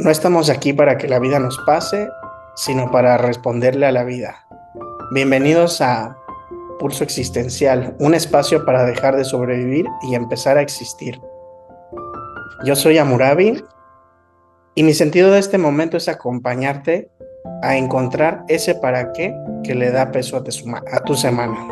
No estamos aquí para que la vida nos pase, sino para responderle a la vida. Bienvenidos a Pulso Existencial, un espacio para dejar de sobrevivir y empezar a existir. Yo soy Amurabi y mi sentido de este momento es acompañarte a encontrar ese para qué que le da peso a tu semana.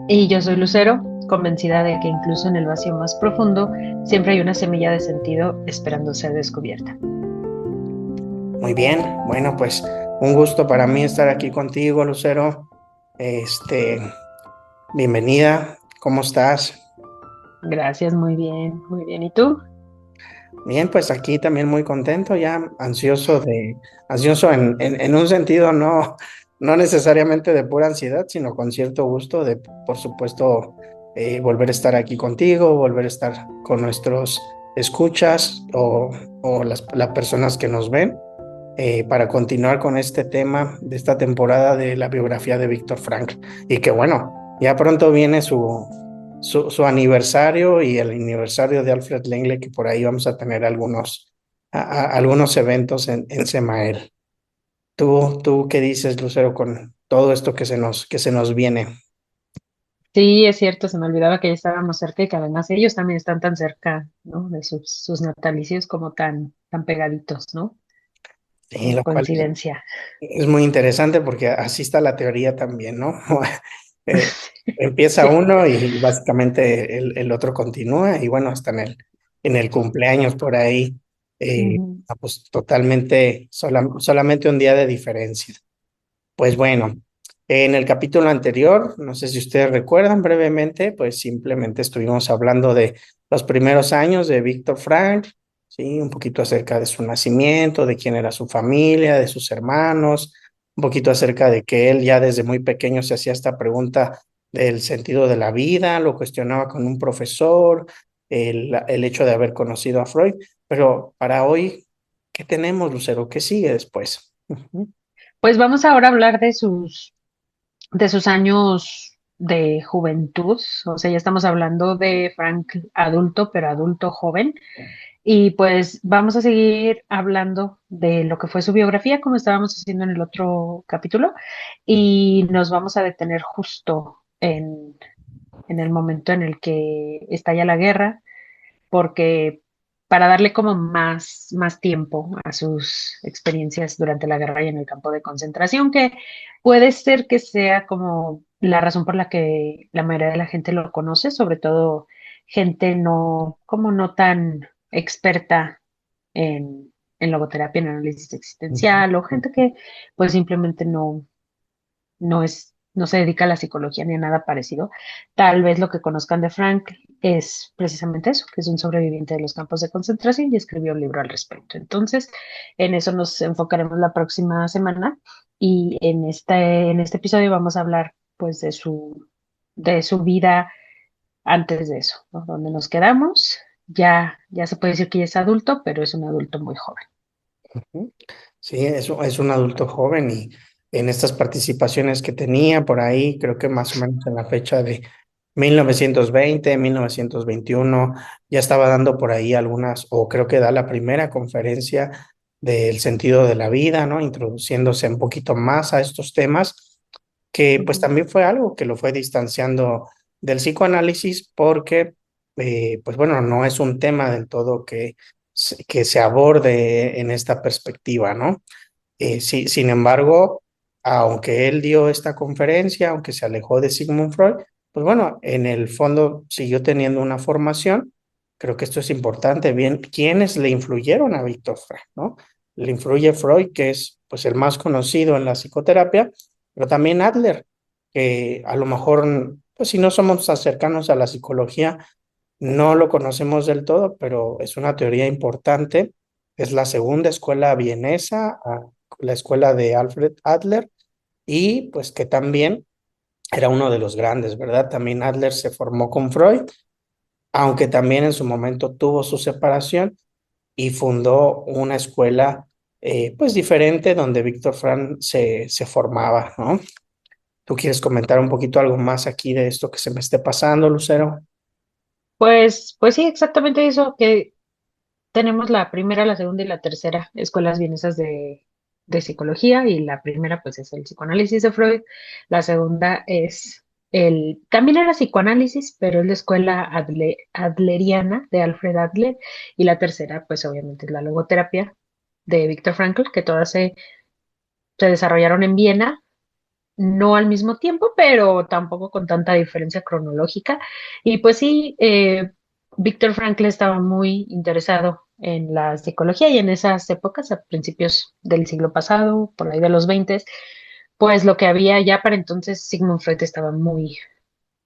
Y yo soy Lucero, convencida de que incluso en el vacío más profundo siempre hay una semilla de sentido esperando ser descubierta. Muy bien, bueno, pues un gusto para mí estar aquí contigo, Lucero. Este, Bienvenida, ¿cómo estás? Gracias, muy bien, muy bien. ¿Y tú? Bien, pues aquí también muy contento, ya ansioso en un sentido no necesariamente de pura ansiedad, sino con cierto gusto de, por supuesto, volver a estar aquí contigo, volver a estar con nuestros escuchas o las personas que nos ven, para continuar con este tema de esta temporada de la biografía de Víctor Frankl. Y que bueno, ya pronto viene su aniversario y el aniversario de Alfred Langley, que por ahí vamos a tener algunos eventos en Semael. ¿Tú qué dices, Lucero, con todo esto que se nos viene? Sí, es cierto, se me olvidaba que ya estábamos cerca y que además ellos también están tan cerca, ¿no? De sus natalicios como tan pegaditos, ¿no? Sí, Qué lo cual coincidencia. es muy interesante porque así está la teoría también, ¿no? Eh, Empieza Sí. uno y básicamente el otro continúa y bueno, hasta en el cumpleaños por ahí, Ujú. pues totalmente, solamente un día de diferencia. Pues bueno, en el capítulo anterior, no sé si ustedes recuerdan brevemente, pues simplemente estuvimos hablando de los primeros años de Víctor Frank, sí, un poquito acerca de su nacimiento, de quién era su familia, de sus hermanos, un poquito acerca de que él ya desde muy pequeño se hacía esta pregunta del sentido de la vida, lo cuestionaba con un profesor, el hecho de haber conocido a Freud, pero para hoy, ¿qué tenemos, Lucero? ¿Qué sigue después? Ujú. Pues vamos ahora a hablar de sus años de juventud. O sea, ya estamos hablando de Frank adulto, pero adulto joven. Y pues vamos a seguir hablando de lo que fue su biografía, como estábamos haciendo en el otro capítulo, y nos vamos a detener justo en el momento en el que estalla la guerra, porque para darle como más tiempo a sus experiencias durante la guerra y en el campo de concentración, que puede ser que sea como la razón por la que la mayoría de la gente lo conoce, sobre todo gente no, como no tan experta en logoterapia, en análisis existencial, o gente que pues simplemente no se dedica a la psicología ni a nada parecido. Tal vez lo que conozcan de Frank es precisamente eso, que es un sobreviviente de los campos de concentración y escribió un libro al respecto. Entonces, en eso nos enfocaremos la próxima semana y en este episodio vamos a hablar pues de su vida antes de eso, ¿no? Donde nos quedamos. Ya se puede decir que ya es adulto, pero es un adulto muy joven. Ujú. Sí, es un adulto joven y en estas participaciones que tenía por ahí, creo que más o menos en la fecha de 1920, 1921, ya estaba dando por ahí algunas, o creo que da la primera conferencia del sentido de la vida, ¿no? Introduciéndose un poquito más a estos temas, que pues Ujú. también fue algo que lo fue distanciando del psicoanálisis porque, pues bueno, no es un tema del todo que se aborde en esta perspectiva, ¿no? Sí, sin embargo, aunque él dio esta conferencia, aunque se alejó de Sigmund Freud, pues bueno, en el fondo siguió teniendo una formación. Creo que esto es importante. Bien, ¿quiénes le influyeron a Víctor Freud, no? Le influye Freud, que es pues el más conocido en la psicoterapia, pero también Adler, que a lo mejor, pues si no somos tan cercanos a la psicología, no lo conocemos del todo, pero es una teoría importante. Es la segunda escuela vienesa, la escuela de Alfred Adler, y pues que también era uno de los grandes, ¿verdad? También Adler se formó con Freud, aunque también en su momento tuvo su separación y fundó una escuela pues diferente donde Víctor Frank se formaba, ¿no? ¿Tú quieres comentar un poquito algo más aquí de esto que se me esté pasando, Lucero? Pues sí, exactamente eso, que tenemos la primera, la segunda y la tercera escuelas vienesas de psicología, y la primera pues es el psicoanálisis de Freud, la segunda es también era psicoanálisis, pero es la escuela adleriana de Alfred Adler, y la tercera pues obviamente es la logoterapia de Viktor Frankl, que todas se desarrollaron en Viena, no al mismo tiempo, pero tampoco con tanta diferencia cronológica. Y pues sí, Viktor Frankl estaba muy interesado en la psicología, y en esas épocas, a principios del siglo pasado, por ahí de los 20, pues lo que había ya para entonces, Sigmund Freud estaba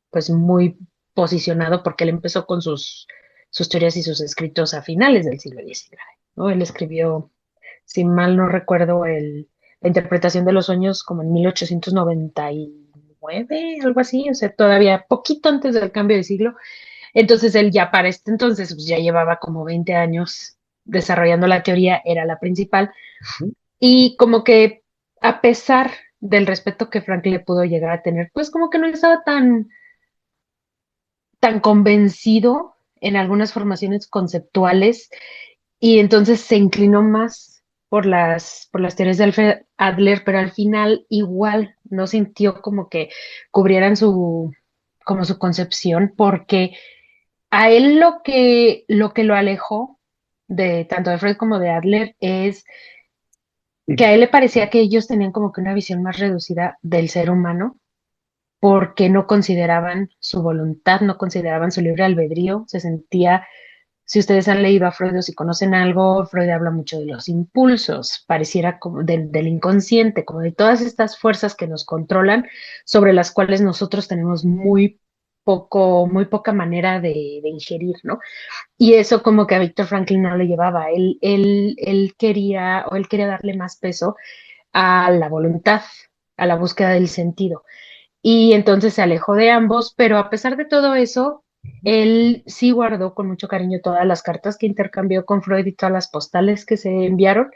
pues muy posicionado, porque él empezó con sus teorías y sus escritos a finales del siglo XIX, ¿no? Él escribió, si mal no recuerdo, la interpretación de los sueños como en 1899, algo así, o sea, todavía poquito antes del cambio de siglo. Entonces él ya para este entonces pues ya llevaba como 20 años desarrollando la teoría, era la principal, y como que a pesar del respeto que Frank le pudo llegar a tener, pues como que no estaba tan convencido en algunas formaciones conceptuales, y entonces se inclinó más por las teorías de Alfred Adler, pero al final igual no sintió como que cubrieran como su concepción, porque a él lo que lo alejó de tanto de Freud como de Adler es que a él le parecía que ellos tenían como que una visión más reducida del ser humano, porque no consideraban su voluntad, no consideraban su libre albedrío. Se sentía, si ustedes han leído a Freud o si conocen algo, Freud habla mucho de los impulsos, pareciera como del inconsciente, como de todas estas fuerzas que nos controlan, sobre las cuales nosotros tenemos muy poca manera de ingerir, ¿no? Y eso como que a Víctor Franklin no le llevaba. Él quería darle más peso a la voluntad, a la búsqueda del sentido. Y entonces se alejó de ambos, pero a pesar de todo eso, él sí guardó con mucho cariño todas las cartas que intercambió con Freud y todas las postales que se enviaron,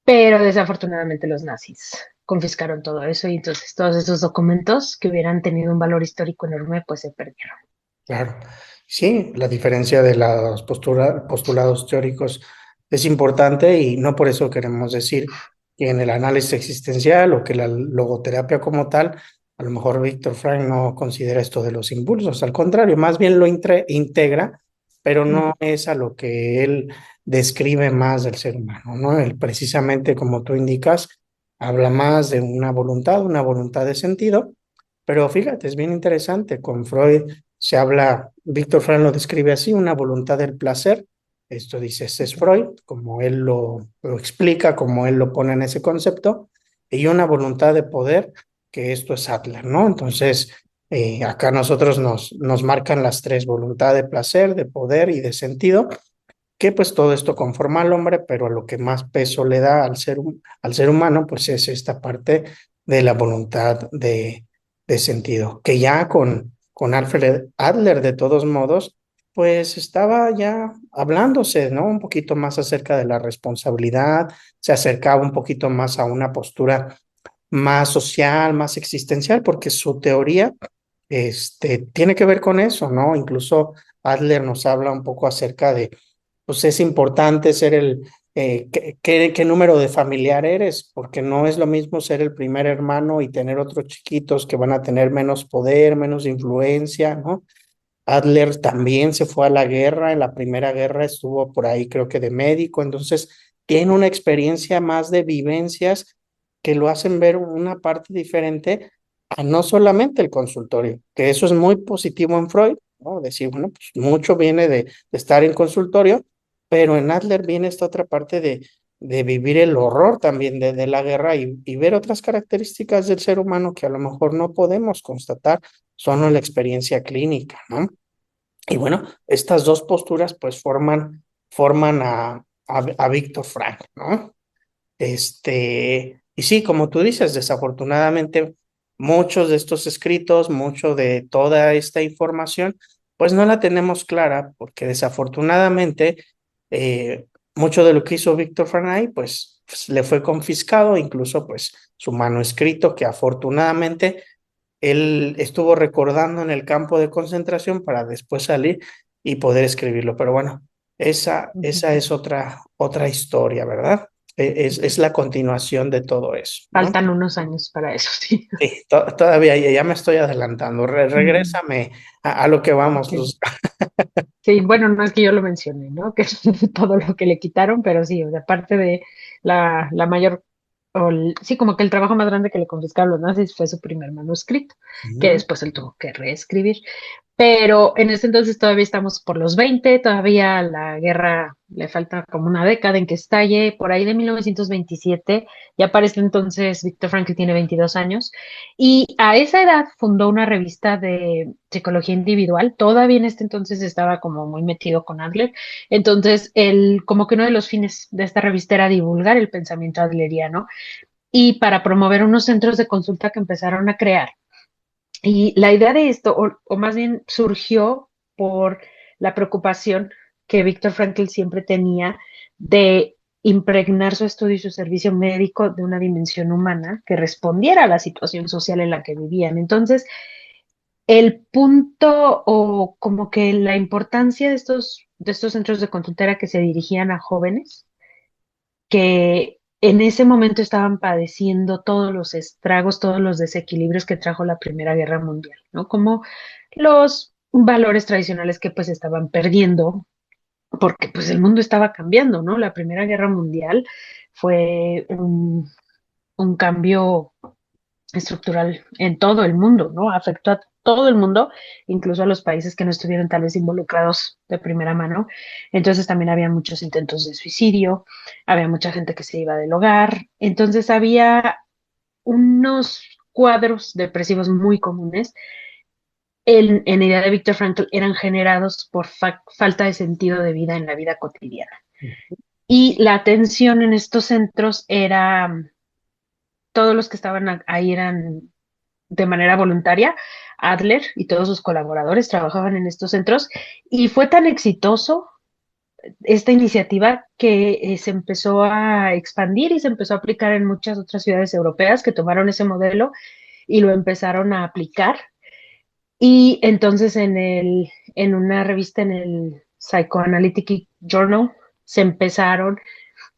pero desafortunadamente los nazis confiscaron todo eso, y entonces todos esos documentos que hubieran tenido un valor histórico enorme pues se perdieron. Claro, sí, la diferencia de los postulados teóricos es importante y no por eso queremos decir que en el análisis existencial o que la logoterapia como tal, a lo mejor Víctor Frank no considera esto de los impulsos, al contrario, más bien lo integra, pero no Ujú. es a lo que él describe más del ser humano, ¿no? Él precisamente, como tú indicas, habla más de una voluntad de sentido, pero fíjate, es bien interesante, con Freud se habla, Víctor Frank lo describe así, una voluntad del placer. Esto dice, ese es Freud, como él lo explica, como él lo pone en ese concepto, y una voluntad de poder, que esto es Adler, ¿no? Entonces, acá nosotros nos marcan las tres, voluntad de placer, de poder y de sentido, que pues todo esto conforma al hombre, pero a lo que más peso le da al ser humano, pues es esta parte de la voluntad de sentido, que ya con Alfred Adler, de todos modos, pues estaba ya hablándose, ¿no? Un poquito más acerca de la responsabilidad, se acercaba un poquito más a una postura más social, más existencial, porque su teoría, tiene que ver con eso, ¿no? Incluso Adler nos habla un poco acerca de pues es importante ser qué número de familiar eres, porque no es lo mismo ser el primer hermano y tener otros chiquitos que van a tener menos poder, menos influencia, ¿no? Adler también se fue a la guerra, en la primera guerra estuvo por ahí creo que de médico, entonces tiene una experiencia más de vivencias que lo hacen ver una parte diferente a no solamente el consultorio, que eso es muy positivo en Freud, ¿no? Decir, bueno, pues mucho viene de estar en consultorio, pero en Adler viene esta otra parte de vivir el horror también de la guerra y ver otras características del ser humano que a lo mejor no podemos constatar solo en la experiencia clínica, ¿no? Y bueno, estas dos posturas pues forman a Víctor Frank, ¿no? Y sí, como tú dices, desafortunadamente muchos de estos escritos, mucho de toda esta información, pues no la tenemos clara porque desafortunadamente mucho de lo que hizo Víctor Frank pues, le fue confiscado, incluso pues su manuscrito que afortunadamente él estuvo recordando en el campo de concentración para después salir y poder escribirlo. Pero bueno, Ujú. esa es otra historia, ¿verdad? Es la continuación de todo eso, ¿no? Faltan unos años para eso, sí. Sí, todavía ya me estoy adelantando. Mm, Regrésame a lo que vamos, ok. Luz. Sí, bueno, no es que yo lo mencioné, ¿no? Que es todo lo que le quitaron, pero sí, o sea, aparte de la mayor, sí, como que el trabajo más grande que le confiscaron los nazis fue su primer manuscrito, que Ujú. después él tuvo que reescribir. Pero en ese entonces todavía estamos por los 20, todavía la guerra le falta como una década en que estalle, por ahí de 1927, ya para este entonces Viktor Frankl tiene 22 años, y a esa edad fundó una revista de psicología individual, todavía en este entonces estaba como muy metido con Adler, entonces como que uno de los fines de esta revista era divulgar el pensamiento adleriano y para promover unos centros de consulta que empezaron a crear. Y la idea de esto, o más bien surgió por la preocupación que Víctor Frankl siempre tenía de impregnar su estudio y su servicio médico de una dimensión humana que respondiera a la situación social en la que vivían. Entonces, el punto o como que la importancia de estos centros de consulta era que se dirigían a jóvenes que en ese momento estaban padeciendo todos los estragos, todos los desequilibrios que trajo la Primera Guerra Mundial, ¿no? Como los valores tradicionales que pues estaban perdiendo, porque pues el mundo estaba cambiando, ¿no? La Primera Guerra Mundial fue un cambio estructural en todo el mundo, ¿no? Afectó a todo el mundo, incluso a los países que no estuvieron tal vez involucrados de primera mano. Entonces también había muchos intentos de suicidio, había mucha gente que se iba del hogar, entonces había unos cuadros depresivos muy comunes en la idea de Viktor Frankl eran generados por falta de sentido de vida en la vida cotidiana. Y la atención en estos centros era, todos los que estaban ahí eran de manera voluntaria. Adler y todos sus colaboradores trabajaban en estos centros y fue tan exitoso esta iniciativa que se empezó a expandir y se empezó a aplicar en muchas otras ciudades europeas que tomaron ese modelo y lo empezaron a aplicar. Y entonces en una revista, en el Psychoanalytic Journal, se empezaron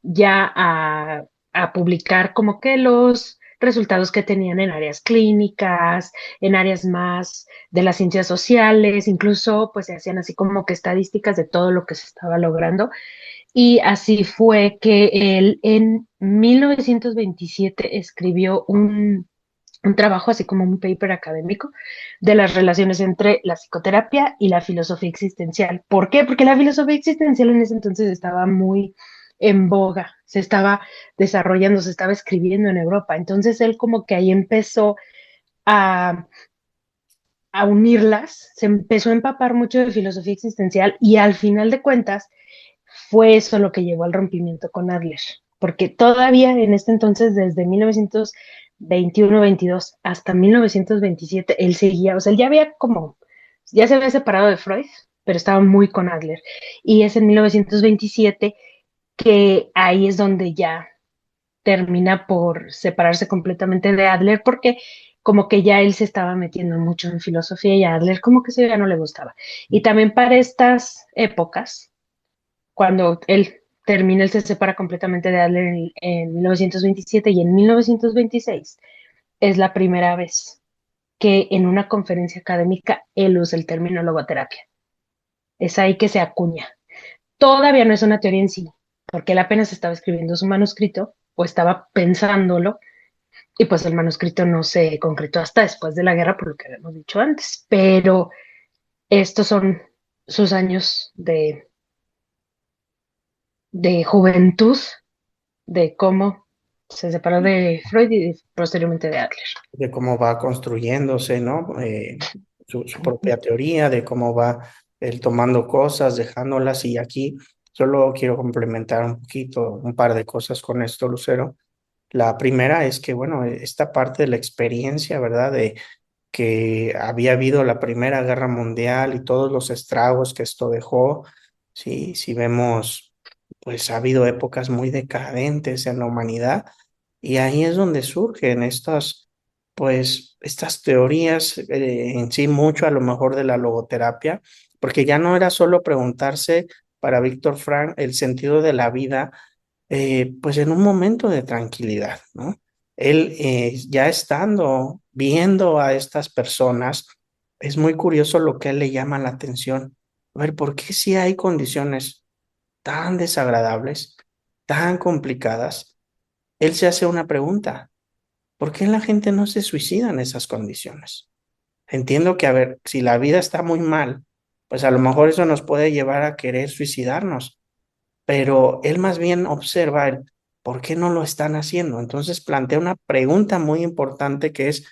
ya a publicar como que los resultados que tenían en áreas clínicas, en áreas más de las ciencias sociales, incluso pues se hacían así como que estadísticas de todo lo que se estaba logrando. Y así fue que él en 1927 escribió un trabajo, así como un paper académico, de las relaciones entre la psicoterapia y la filosofía existencial. ¿Por qué? Porque la filosofía existencial en ese entonces estaba muy en boga, se estaba desarrollando, se estaba escribiendo en Europa. Entonces él como que ahí empezó a, a unirlas, se empezó a empapar mucho de filosofía existencial y al final de cuentas fue eso lo que llevó al rompimiento con Adler, porque todavía en este entonces, desde 1921-22 hasta 1927, él seguía, o sea, él ya había como, ya se había separado de Freud, pero estaba muy con Adler. Y es en 1927 que ahí es donde ya termina por separarse completamente de Adler, porque como que ya él se estaba metiendo mucho en filosofía y a Adler como que eso ya no le gustaba. Y también para estas épocas, cuando él termina, él se separa completamente de Adler en 1927 y en 1926 es la primera vez que en una conferencia académica él usa el término logoterapia. Es ahí que se acuña. Todavía no es una teoría en sí, porque él apenas estaba escribiendo su manuscrito o estaba pensándolo y pues el manuscrito no se concretó hasta después de la guerra, por lo que habíamos dicho antes, pero estos son sus años de juventud, de cómo se separó de Freud y posteriormente de Adler. De cómo va construyéndose, ¿no? Su propia teoría, de cómo va él tomando cosas, dejándolas. Y aquí solo quiero complementar un poquito, un par de cosas con esto, Lucero. La primera es que, bueno, esta parte de la experiencia, ¿verdad? De que había habido la Primera Guerra Mundial y todos los estragos que esto dejó, sí, si vemos, pues ha habido épocas muy decadentes en la humanidad y ahí es donde surgen estas, pues, estas teorías en sí mucho a lo mejor de la logoterapia, porque ya no era solo preguntarse para Víctor Frank el sentido de la vida, pues en un momento de tranquilidad, ¿no? Él ya estando viendo a estas personas, es muy curioso lo que a él le llama la atención. A ver, ¿por qué si hay condiciones tan desagradables, tan complicadas? Él se hace una pregunta: ¿por qué la gente no se suicida en esas condiciones? Entiendo que, a ver, si la vida está muy mal, pues a lo mejor eso nos puede llevar a querer suicidarnos, pero él más bien observa el por qué no lo están haciendo. Entonces plantea una pregunta muy importante que es: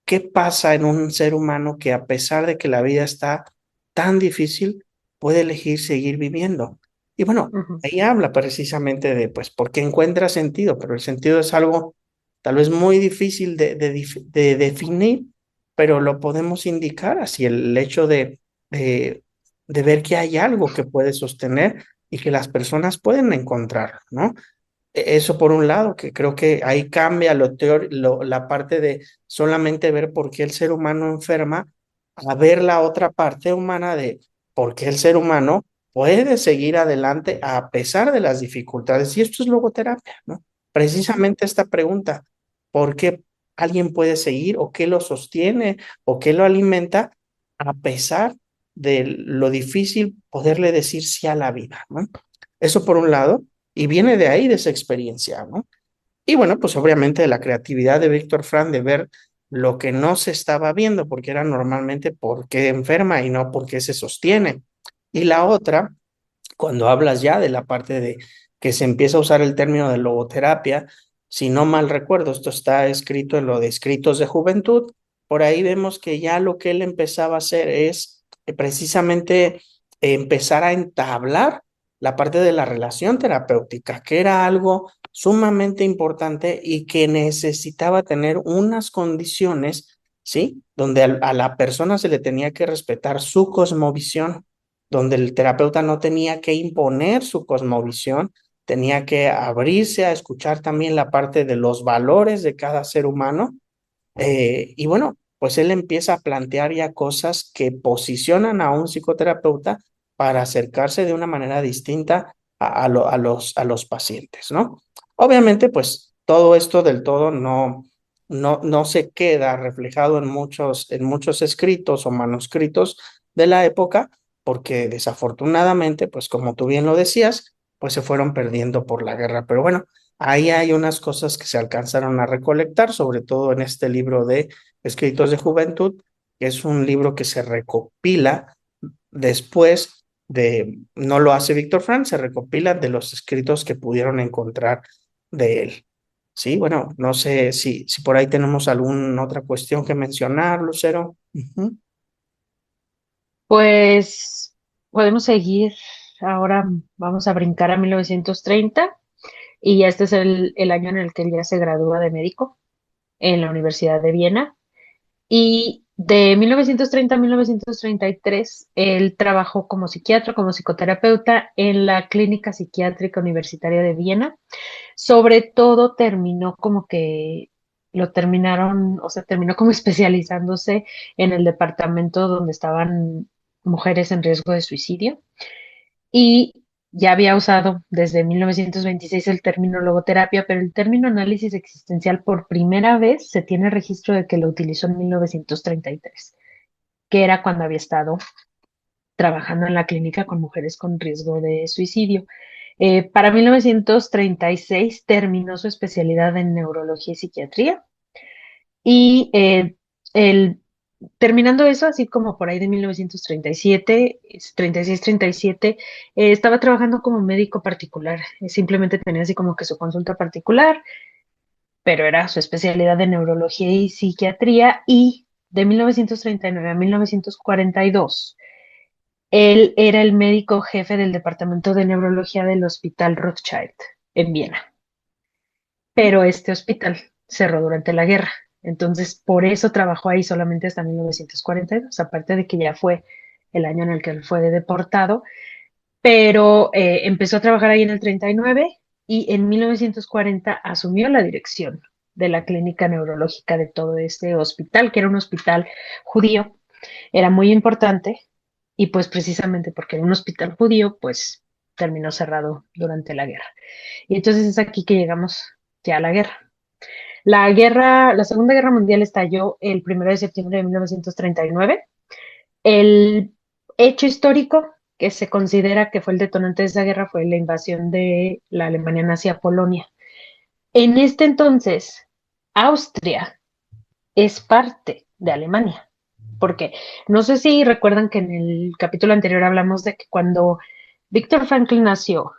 ¿qué pasa en un ser humano que, a pesar de que la vida está tan difícil, puede elegir seguir viviendo? Y bueno, Ujú, ahí habla precisamente de, pues, por qué encuentra sentido, pero el sentido es algo tal vez muy difícil de definir, pero lo podemos indicar así: el hecho de, de ver que hay algo que puede sostener y que las personas pueden encontrar, ¿no? Eso por un lado, que creo que ahí cambia la parte de solamente ver por qué el ser humano enferma, a ver la otra parte humana de por qué el ser humano puede seguir adelante a pesar de las dificultades. Y esto es logoterapia, ¿no? ujú. Precisamente esta pregunta: ¿por qué alguien puede seguir, o qué lo sostiene, o qué lo alimenta a pesar de lo difícil poderle decir sí a la vida, ¿no? Eso por un lado, y viene de ahí, de esa experiencia, ¿no? Y bueno, pues obviamente de la creatividad de Víctor Frank de ver lo que no se estaba viendo, porque era normalmente por qué enferma y no por qué se sostiene. Y la otra, cuando hablas ya de la parte de que se empieza a usar el término de logoterapia, si no mal recuerdo, esto está escrito en lo de Escritos de Juventud, por ahí vemos que ya lo que él empezaba a hacer es precisamente empezar a entablar la parte de la relación terapéutica, que era algo sumamente importante y que necesitaba tener unas condiciones, ¿sí? Donde a la persona se le tenía que respetar su cosmovisión, donde el terapeuta no tenía que imponer su cosmovisión, tenía que abrirse a escuchar también la parte de los valores de cada ser humano. Y bueno, pues él empieza a plantear ya cosas que posicionan a un psicoterapeuta para acercarse de una manera distinta a los pacientes, ¿no? Obviamente, pues todo esto del todo no se queda reflejado en muchos escritos o manuscritos de la época, porque desafortunadamente, pues como tú bien lo decías, pues se fueron perdiendo por la guerra. Pero bueno, ahí hay unas cosas que se alcanzaron a recolectar, sobre todo en este libro de Escritos de Juventud, que es un libro que se recopila después de, no lo hace Víctor Frank, se recopila de los escritos que pudieron encontrar de él. Sí, bueno, no sé si por ahí tenemos alguna otra cuestión que mencionar, Lucero. Ujú. Pues podemos seguir. Ahora vamos a brincar a 1930 y este es el año en el que él ya se gradúa de médico en la Universidad de Viena. Y de 1930 a 1933, él trabajó como psiquiatra, como psicoterapeuta en la Clínica Psiquiátrica Universitaria de Viena. Sobre todo terminó como que lo terminaron, o sea, terminó como especializándose en el departamento donde estaban mujeres en riesgo de suicidio y ya había usado desde 1926 el término logoterapia, pero el término análisis existencial por primera vez se tiene registro de que lo utilizó en 1933, que era cuando había estado trabajando en la clínica con mujeres con riesgo de suicidio. Para 1936 terminó su especialidad en neurología y psiquiatría y el, terminando eso, así como por ahí de 1937, 36-37, estaba trabajando como médico particular. Simplemente tenía así como que su consulta particular, pero era su especialidad de neurología y psiquiatría y de 1939 a 1942. Él era el médico jefe del departamento de neurología del Hospital Rothschild en Viena, pero este hospital cerró durante la guerra. Entonces, por eso trabajó ahí solamente hasta 1942, aparte de que ya fue el año en el que él fue deportado, pero empezó a trabajar ahí en el 39 y en 1940 asumió la dirección de la clínica neurológica de todo este hospital, que era un hospital judío, era muy importante y pues precisamente porque era un hospital judío, pues terminó cerrado durante la guerra. Y entonces es aquí que llegamos ya a la guerra. La Segunda Guerra Mundial estalló el 1 de septiembre de 1939. El hecho histórico que se considera que fue el detonante de esa guerra fue la invasión de la Alemania nazi a Polonia. En este entonces, Austria es parte de Alemania. Porque no sé si recuerdan que en el capítulo anterior hablamos de que cuando Víctor Frankl nació,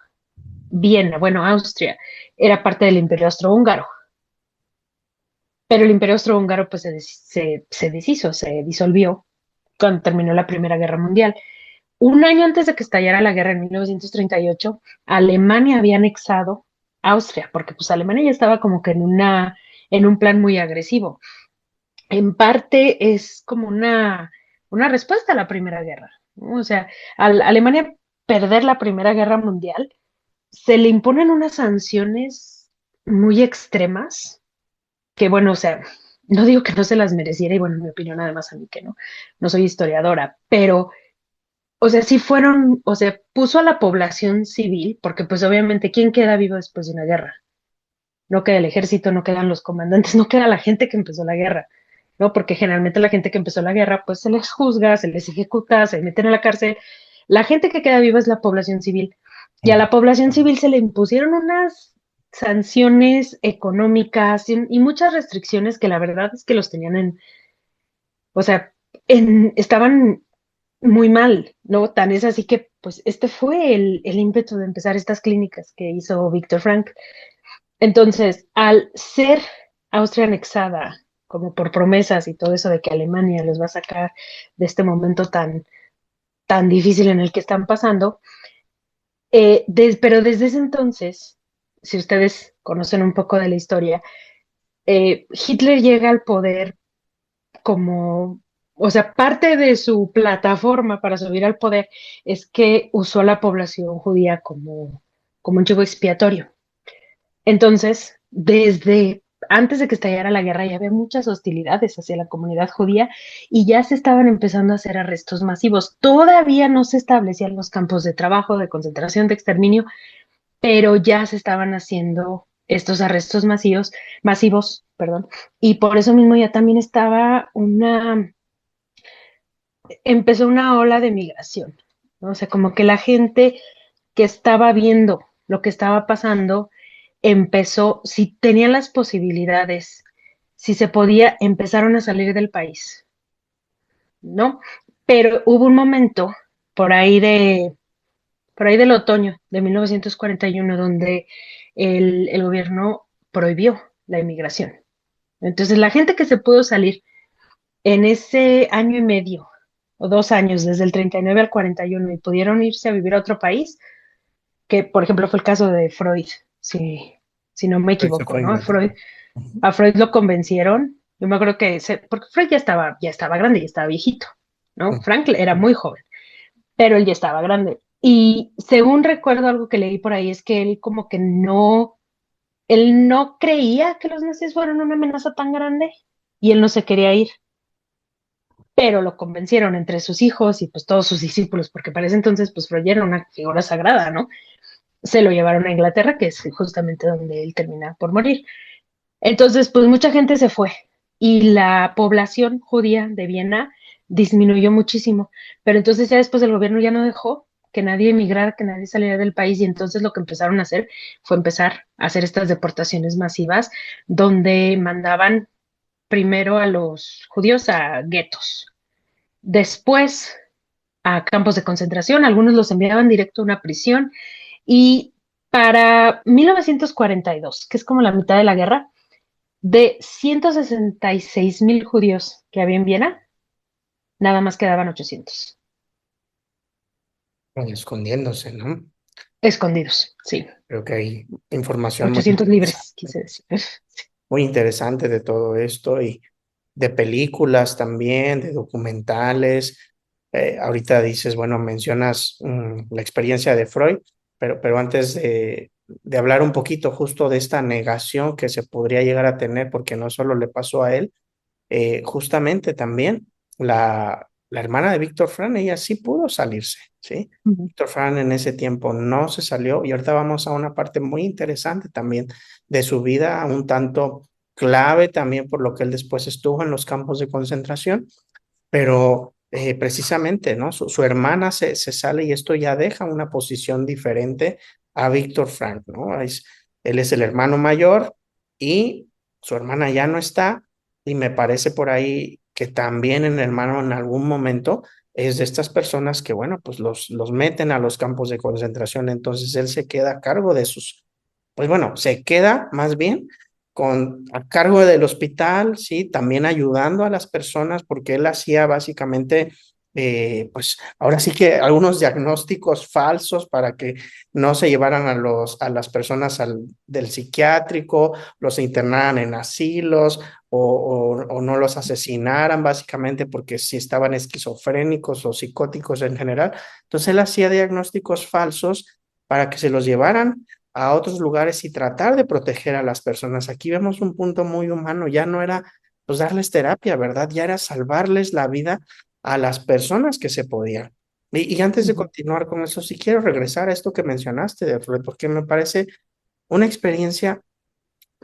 Viena, bueno, Austria, era parte del Imperio Austrohúngaro. Pero el Imperio Austrohúngaro pues se deshizo, se disolvió cuando terminó la Primera Guerra Mundial. Un año antes de que estallara la guerra en 1938, Alemania había anexado Austria, porque pues Alemania ya estaba como que en un plan muy agresivo. En parte es como una respuesta a la Primera Guerra, ¿no? O sea, al Alemania perder la Primera Guerra Mundial, se le imponen unas sanciones muy extremas, que bueno, o sea, no digo que no se las mereciera, y bueno, en mi opinión, además a mí que no soy historiadora, pero o sea, sí fueron, o sea, puso a la población civil, porque pues obviamente, ¿quién queda vivo después de una guerra? No queda el ejército, no quedan los comandantes, no queda la gente que empezó la guerra, ¿no? Porque generalmente la gente que empezó la guerra, pues se les juzga, se les ejecuta, se meten a la cárcel. La gente que queda viva es la población civil. Y a la población civil se le impusieron unas sanciones económicas y muchas restricciones que la verdad es que los tenían o sea, estaban muy mal, ¿no? Tan es así que, pues, este fue el ímpetu de empezar estas clínicas que hizo Víctor Frank. Entonces, al ser Austria anexada, como por promesas y todo eso de que Alemania los va a sacar de este momento tan difícil en el que están pasando, pero desde ese entonces, si ustedes conocen un poco de la historia, Hitler llega al poder como, o sea, parte de su plataforma para subir al poder es que usó a la población judía como un chivo expiatorio. Entonces, desde antes de que estallara la guerra ya había muchas hostilidades hacia la comunidad judía y ya se estaban empezando a hacer arrestos masivos. Todavía no se establecían los campos de trabajo, de concentración, de exterminio, pero ya se estaban haciendo estos arrestos masivos, perdón, y por eso mismo ya también empezó una ola de migración, ¿no? O sea, como que la gente que estaba viendo lo que estaba pasando empezó, si tenían las posibilidades, si se podía, empezaron a salir del país, ¿no? Pero hubo un momento por ahí por ahí del otoño de 1941 donde el gobierno prohibió la inmigración. Entonces, la gente que se pudo salir en ese año y medio o 2 años, desde el 39 al 41, y pudieron irse a vivir a otro país, que por ejemplo fue el caso de Freud, si no me Pues se equivoco, fue a ¿no? Inglaterra. Ujú. A Freud lo convencieron, yo me acuerdo porque Freud ya estaba grande, ya estaba viejito, ¿no? Ujú. Frank era muy joven, pero él ya estaba grande. Y según recuerdo algo que leí por ahí, es que él como que él no creía que los nazis fueran una amenaza tan grande y él no se quería ir, pero lo convencieron entre sus hijos y pues todos sus discípulos, porque para ese entonces pues Freud era una figura sagrada, ¿no? Se lo llevaron a Inglaterra, que es justamente donde él termina por morir. Entonces, pues mucha gente se fue y la población judía de Viena disminuyó muchísimo, pero entonces ya después el gobierno ya no dejó que nadie emigrara, que nadie saliera del país y entonces lo que empezaron a hacer fue empezar a hacer estas deportaciones masivas donde mandaban primero a los judíos a guetos, después a campos de concentración, algunos los enviaban directo a una prisión y para 1942, que es como la mitad de la guerra, de 166.000 judíos que había en Viena, nada más quedaban 800 Escondiéndose, ¿no? escondidos, sí, Creo que hay información 800 libres, quise decir. muy interesante de todo esto y de películas también, de documentales. Ahorita dices, bueno, mencionas la experiencia de Freud, pero antes de hablar un poquito justo de esta negación que se podría llegar a tener, porque no solo le pasó a él, justamente también la hermana de Víctor Frank, ella sí pudo salirse, ¿sí? Ujú, Víctor Frank en ese tiempo no se salió y ahorita vamos a una parte muy interesante también de su vida, un tanto clave también por lo que él después estuvo en los campos de concentración, pero precisamente, ¿no? Su hermana se sale y esto ya deja una posición diferente a Víctor Frank, ¿no? Él es el hermano mayor y su hermana ya no está y me parece por ahí que también el hermano en algún momento es de estas personas que, bueno, pues los meten a los campos de concentración, entonces él se queda a cargo de sus, pues bueno, se queda más bien a cargo del hospital, sí, también ayudando a las personas, porque él hacía básicamente, pues ahora sí que algunos diagnósticos falsos para que no se llevaran a las personas del psiquiátrico, los internaran en asilos o no los asesinaran, básicamente, porque si estaban esquizofrénicos o psicóticos en general. Entonces él hacía diagnósticos falsos para que se los llevaran a otros lugares y tratar de proteger a las personas. Aquí vemos un punto muy humano, ya no era pues darles terapia, ¿verdad? Ya era salvarles la vida a las personas que se podían. Y antes de ujú, continuar con eso, sí quiero regresar a esto que mencionaste de Freud, porque me parece una experiencia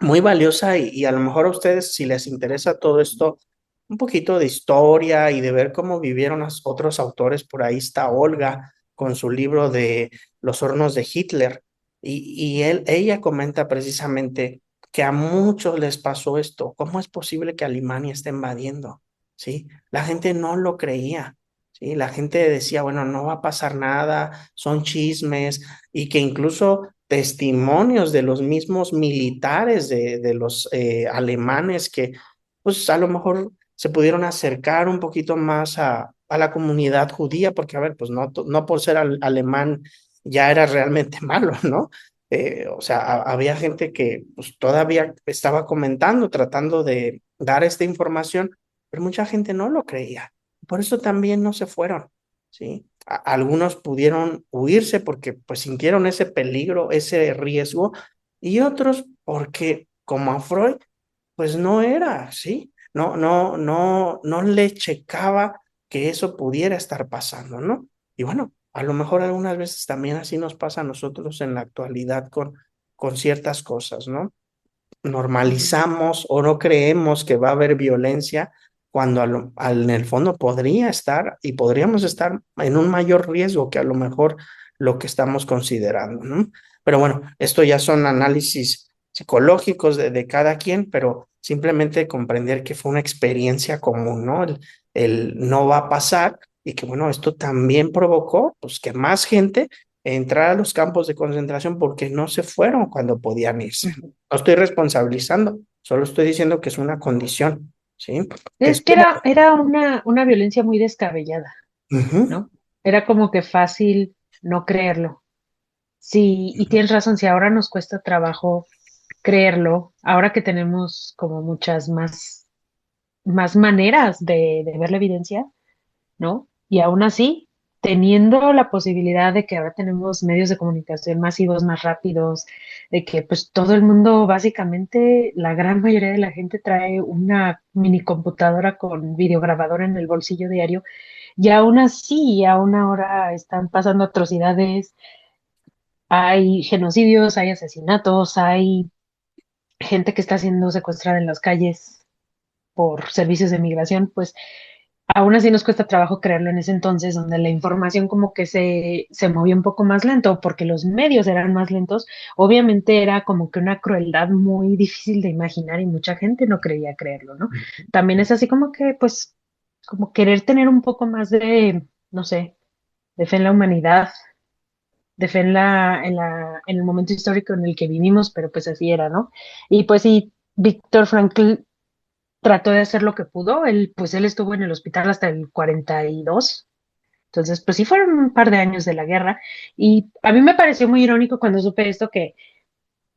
muy valiosa y a lo mejor a ustedes, si les interesa todo esto, un poquito de historia y de ver cómo vivieron los otros autores, por ahí está Olga con su libro de Los hornos de Hitler y ella comenta precisamente que a muchos les pasó esto. ¿Cómo es posible que Alemania esté invadiendo? ¿Sí? La gente no lo creía. ¿Sí? La gente decía, bueno, no va a pasar nada, son chismes, y que incluso testimonios de los mismos militares de los alemanes que pues a lo mejor se pudieron acercar un poquito más a la comunidad judía, porque a ver, pues no por ser alemán ya era realmente malo, ¿no? O sea, había gente que pues todavía estaba comentando, tratando de dar esta información, pero mucha gente no lo creía. Por eso también no se fueron, ¿sí? Algunos pudieron huirse porque pues sintieron ese peligro, ese riesgo, y otros porque como a Freud, pues no era, ¿sí? No le checaba que eso pudiera estar pasando, ¿no? Y bueno, a lo mejor algunas veces también así nos pasa a nosotros en la actualidad con ciertas cosas, ¿no? ujú. Normalizamos o no creemos que va a haber violencia cuando en el fondo podría estar y podríamos estar en un mayor riesgo que a lo mejor lo que estamos considerando, ¿no? Pero bueno, esto ya son análisis psicológicos de cada quien, pero simplemente comprender que fue una experiencia común, ¿no? El no va a pasar y que bueno, esto también provocó pues que más gente entrara a los campos de concentración porque no se fueron cuando podían irse. Ujú. No estoy responsabilizando, solo estoy diciendo que es una condición, ¿sí? Que Es sí, que era una violencia muy descabellada, ujú, ¿no? Era como que fácil no creerlo. Sí, y tienes razón, si ahora nos cuesta trabajo creerlo, ahora que tenemos como muchas más maneras de ver la evidencia, ¿no? Y aún así, teniendo la posibilidad de que ahora tenemos medios de comunicación masivos más rápidos, de que pues todo el mundo, básicamente, la gran mayoría de la gente trae una mini computadora con videograbadora en el bolsillo diario, y aún así, aún ahora están pasando atrocidades, hay genocidios, hay asesinatos, hay gente que está siendo secuestrada en las calles por servicios de migración, pues aún así nos cuesta trabajo creerlo en ese entonces, donde la información como que se movía un poco más lento, porque los medios eran más lentos. Obviamente era como que una crueldad muy difícil de imaginar y mucha gente no creía creerlo, ¿no? También es así como que, pues, como querer tener un poco más de, no sé, de fe en la humanidad, de fe en el momento histórico en el que vivimos, pero pues así era, ¿no? Y pues sí, Víctor Frankl trató de hacer lo que pudo. Él estuvo en el hospital hasta el 42. Entonces, pues sí fueron un par de años de la guerra. Y a mí me pareció muy irónico cuando supe esto que,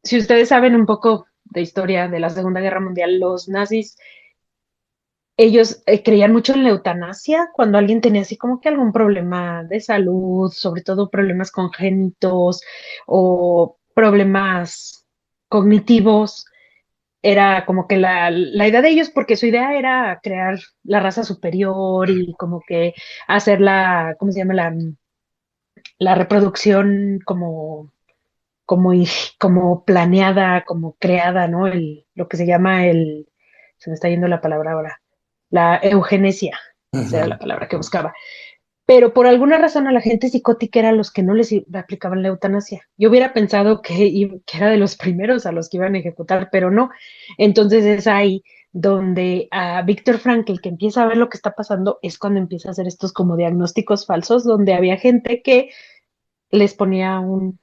si ustedes saben un poco de historia de la Segunda Guerra Mundial, los nazis, ellos creían mucho en la eutanasia cuando alguien tenía así como que algún problema de salud, sobre todo problemas congénitos o problemas cognitivos. era como que la idea de ellos, porque su idea era crear la raza superior y como que hacer la, ¿cómo se llama? La reproducción como planeada, como creada, ¿no? Lo que se llama se me está yendo la palabra ahora, la eugenesia, esa era Ujú. la palabra que buscaba. Pero por alguna razón a la gente psicótica eran los que no les aplicaban la eutanasia. Yo hubiera pensado que era de los primeros a los que iban a ejecutar, pero no. Entonces es ahí donde a Víctor Frankl, que empieza a ver lo que está pasando, es cuando empieza a hacer estos como diagnósticos falsos, donde había gente que les ponía un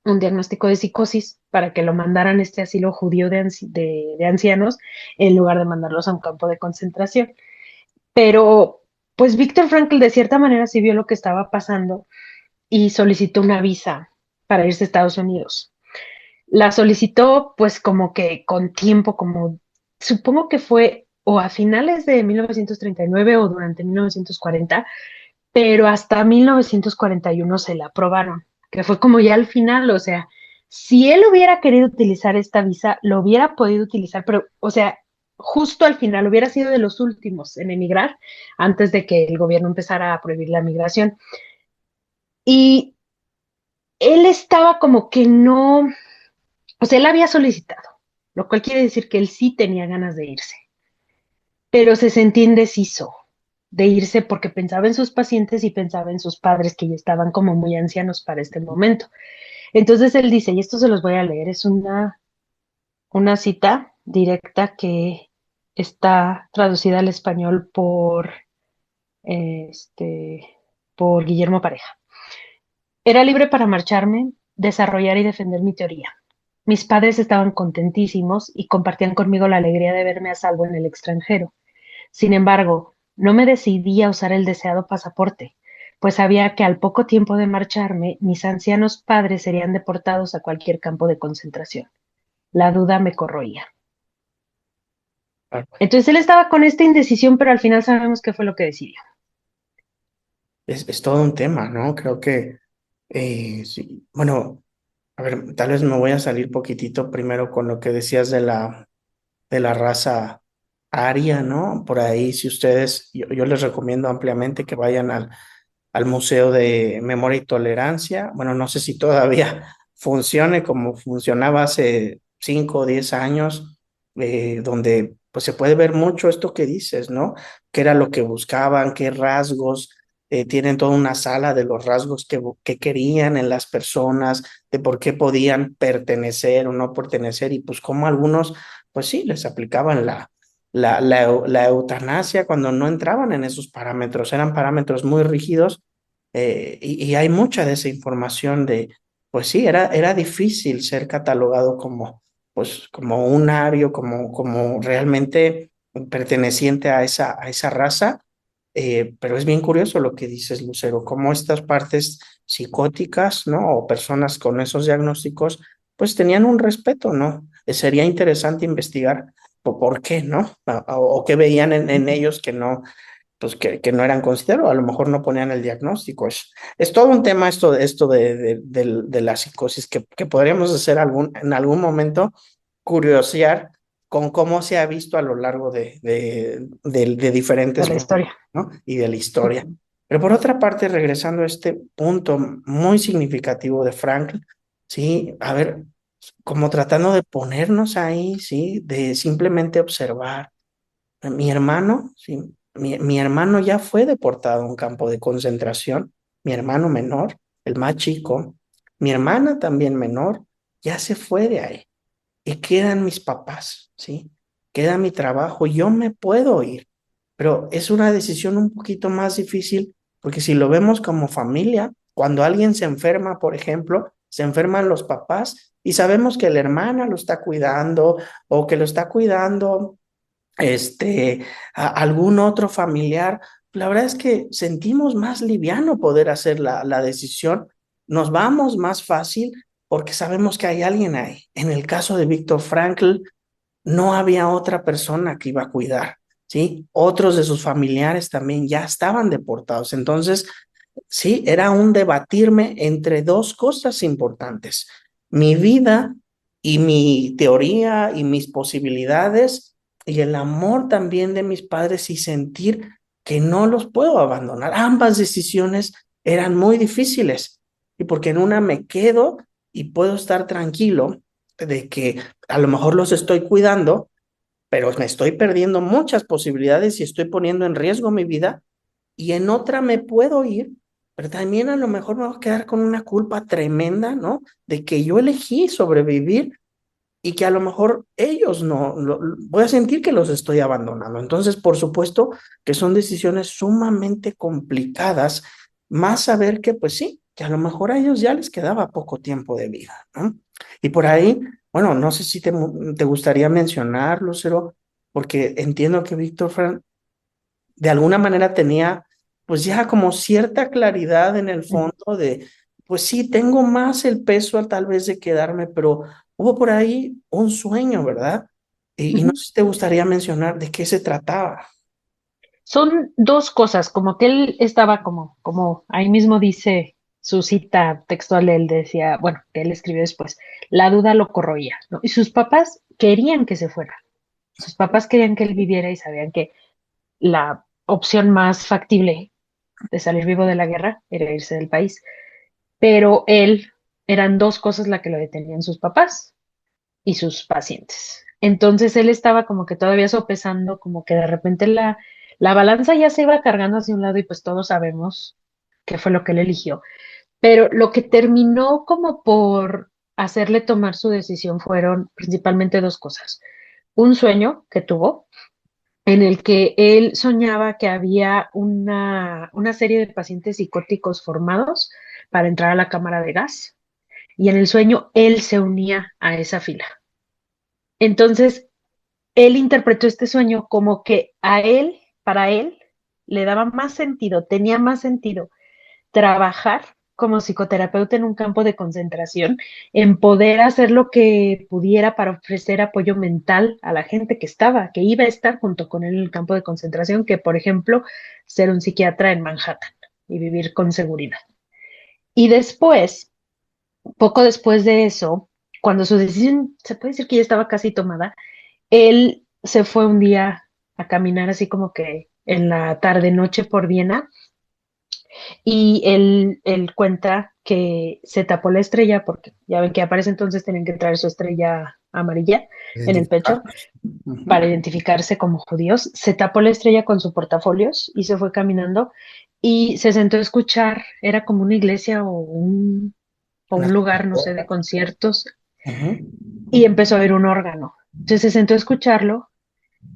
diagnóstico de psicosis para que lo mandaran a este asilo judío de ancianos en lugar de mandarlos a un campo de concentración. Pero, pues Víctor Frankl de cierta manera sí vio lo que estaba pasando y solicitó una visa para irse a Estados Unidos. La solicitó pues como que con tiempo, como supongo que fue o a finales de 1939 o durante 1940, pero hasta 1941 se la aprobaron, que fue como ya al final, o sea, si él hubiera querido utilizar esta visa, lo hubiera podido utilizar, pero, o sea, justo al final hubiera sido de los últimos en emigrar antes de que el gobierno empezara a prohibir la migración. Y él estaba como que no, o sea, él había solicitado, lo cual quiere decir que él sí tenía ganas de irse, pero se sentía indeciso de irse porque pensaba en sus pacientes y pensaba en sus padres que ya estaban como muy ancianos para este momento. Entonces él dice, y esto se los voy a leer, es una cita directa que está traducida al español por Guillermo Pareja. Era libre para marcharme, desarrollar y defender mi teoría. Mis padres estaban contentísimos y compartían conmigo la alegría de verme a salvo en el extranjero. Sin embargo, no me decidí a usar el deseado pasaporte, pues sabía que al poco tiempo de marcharme, mis ancianos padres serían deportados a cualquier campo de concentración. La duda me corroía. Claro. Entonces él estaba con esta indecisión, pero al final sabemos qué fue lo que decidió. Es todo un tema, ¿no? Creo que, sí. Bueno, a ver, tal vez me voy a salir poquitito primero con lo que decías de la raza aria, ¿no? Por ahí, si ustedes, yo les recomiendo ampliamente que vayan al Museo de Memoria y Tolerancia. Bueno, no sé si todavía funcione como funcionaba hace 5 o 10 años, donde pues se puede ver mucho esto que dices, ¿no? ¿Qué era lo que buscaban? ¿Qué rasgos? Tienen toda una sala de los rasgos que querían en las personas, de por qué podían pertenecer o no pertenecer, y pues como algunos, pues sí, les aplicaban la eutanasia cuando no entraban en esos parámetros, eran parámetros muy rígidos, y hay mucha de esa información de, pues sí, era difícil ser catalogado como, pues, como un ario, como realmente perteneciente a esa raza, pero es bien curioso lo que dices, Lucero, cómo estas partes psicóticas, ¿no? O personas con esos diagnósticos, pues tenían un respeto, ¿no? Sería interesante investigar por qué, ¿no? O qué veían en ellos que no, pues que no eran considerados, a lo mejor no ponían el diagnóstico. Es todo un tema esto de la psicosis que podríamos hacer en algún momento, curiosear con cómo se ha visto a lo largo de De diferentes la momentos, historia. ¿no? Y de la historia. Pero por otra parte, regresando a este punto muy significativo de Frankl, sí, a ver, como tratando de ponernos ahí, sí, de simplemente observar. Mi hermano, sí, mi hermano ya fue deportado a un campo de concentración, mi hermano menor, el más chico, mi hermana también menor, ya se fue de ahí. Y quedan mis papás, ¿sí? Queda mi trabajo, yo me puedo ir, pero es una decisión un poquito más difícil porque si lo vemos como familia, cuando alguien se enferma, por ejemplo, se enferman los papás y sabemos que la hermana lo está cuidando o que lo está cuidando algún otro familiar, la verdad es que sentimos más liviano poder hacer la decisión, nos vamos más fácil porque sabemos que hay alguien ahí. En el caso de Víctor Frankl, no había otra persona que iba a cuidar, ¿sí? Otros de sus familiares también ya estaban deportados. Entonces, sí, era un debatirme entre dos cosas importantes. Mi vida y mi teoría y mis posibilidades y el amor también de mis padres y sentir que no los puedo abandonar. Ambas decisiones eran muy difíciles y porque en una me quedo y puedo estar tranquilo de que a lo mejor los estoy cuidando, pero me estoy perdiendo muchas posibilidades y estoy poniendo en riesgo mi vida, y en otra me puedo ir, pero también a lo mejor me voy a quedar con una culpa tremenda, ¿no? De que yo elegí sobrevivir y que a lo mejor ellos no, voy a sentir que los estoy abandonando. Entonces, por supuesto que son decisiones sumamente complicadas, más saber que, pues sí, que a lo mejor a ellos ya les quedaba poco tiempo de vida, ¿no? Y por ahí, bueno, no sé si te gustaría mencionar, Lucero, porque entiendo que Víctor Fran de alguna manera tenía pues ya como cierta claridad en el fondo de, pues sí, tengo más el peso tal vez de quedarme, pero hubo por ahí un sueño, ¿verdad? Y no Ujú. sé si te gustaría mencionar de qué se trataba. Son dos cosas, como que él estaba como ahí mismo dice su cita textual, él decía, bueno, que él escribió después, la duda lo corroía, ¿no? Y sus papás querían que se fuera, sus papás querían que él viviera y sabían que la opción más factible de salir vivo de la guerra era irse del país, pero él, eran dos cosas las que lo detenían sus papás y sus pacientes. Entonces él estaba como que todavía sopesando, como que de repente la balanza ya se iba cargando hacia un lado y pues todos sabemos qué fue lo que él eligió. Pero lo que terminó como por hacerle tomar su decisión fueron principalmente dos cosas. Un sueño que tuvo en el que él soñaba que había una serie de pacientes psicóticos formados para entrar a la cámara de gas y en el sueño él se unía a esa fila. Entonces, él interpretó este sueño como que a él, para él, le daba más sentido, tenía más sentido trabajar como psicoterapeuta en un campo de concentración, en poder hacer lo que pudiera para ofrecer apoyo mental a la gente que iba a estar junto con él en el campo de concentración, que por ejemplo, ser un psiquiatra en Manhattan y vivir con seguridad. Y después, poco después de eso, cuando su decisión, se puede decir que ya estaba casi tomada, él se fue un día a caminar así como que en la tarde noche por Viena y él cuenta que se tapó la estrella porque ya ven que aparece entonces tienen que traer su estrella amarilla en el pecho Identificarnos. para Ujú. identificarse como judíos. Se tapó la estrella con su portafolios y se fue caminando y se sentó a escuchar, era como una iglesia o Una un lugar, no sé, de sinagoga. conciertos Ujú. y empezó a oír un órgano. Entonces se sentó a escucharlo,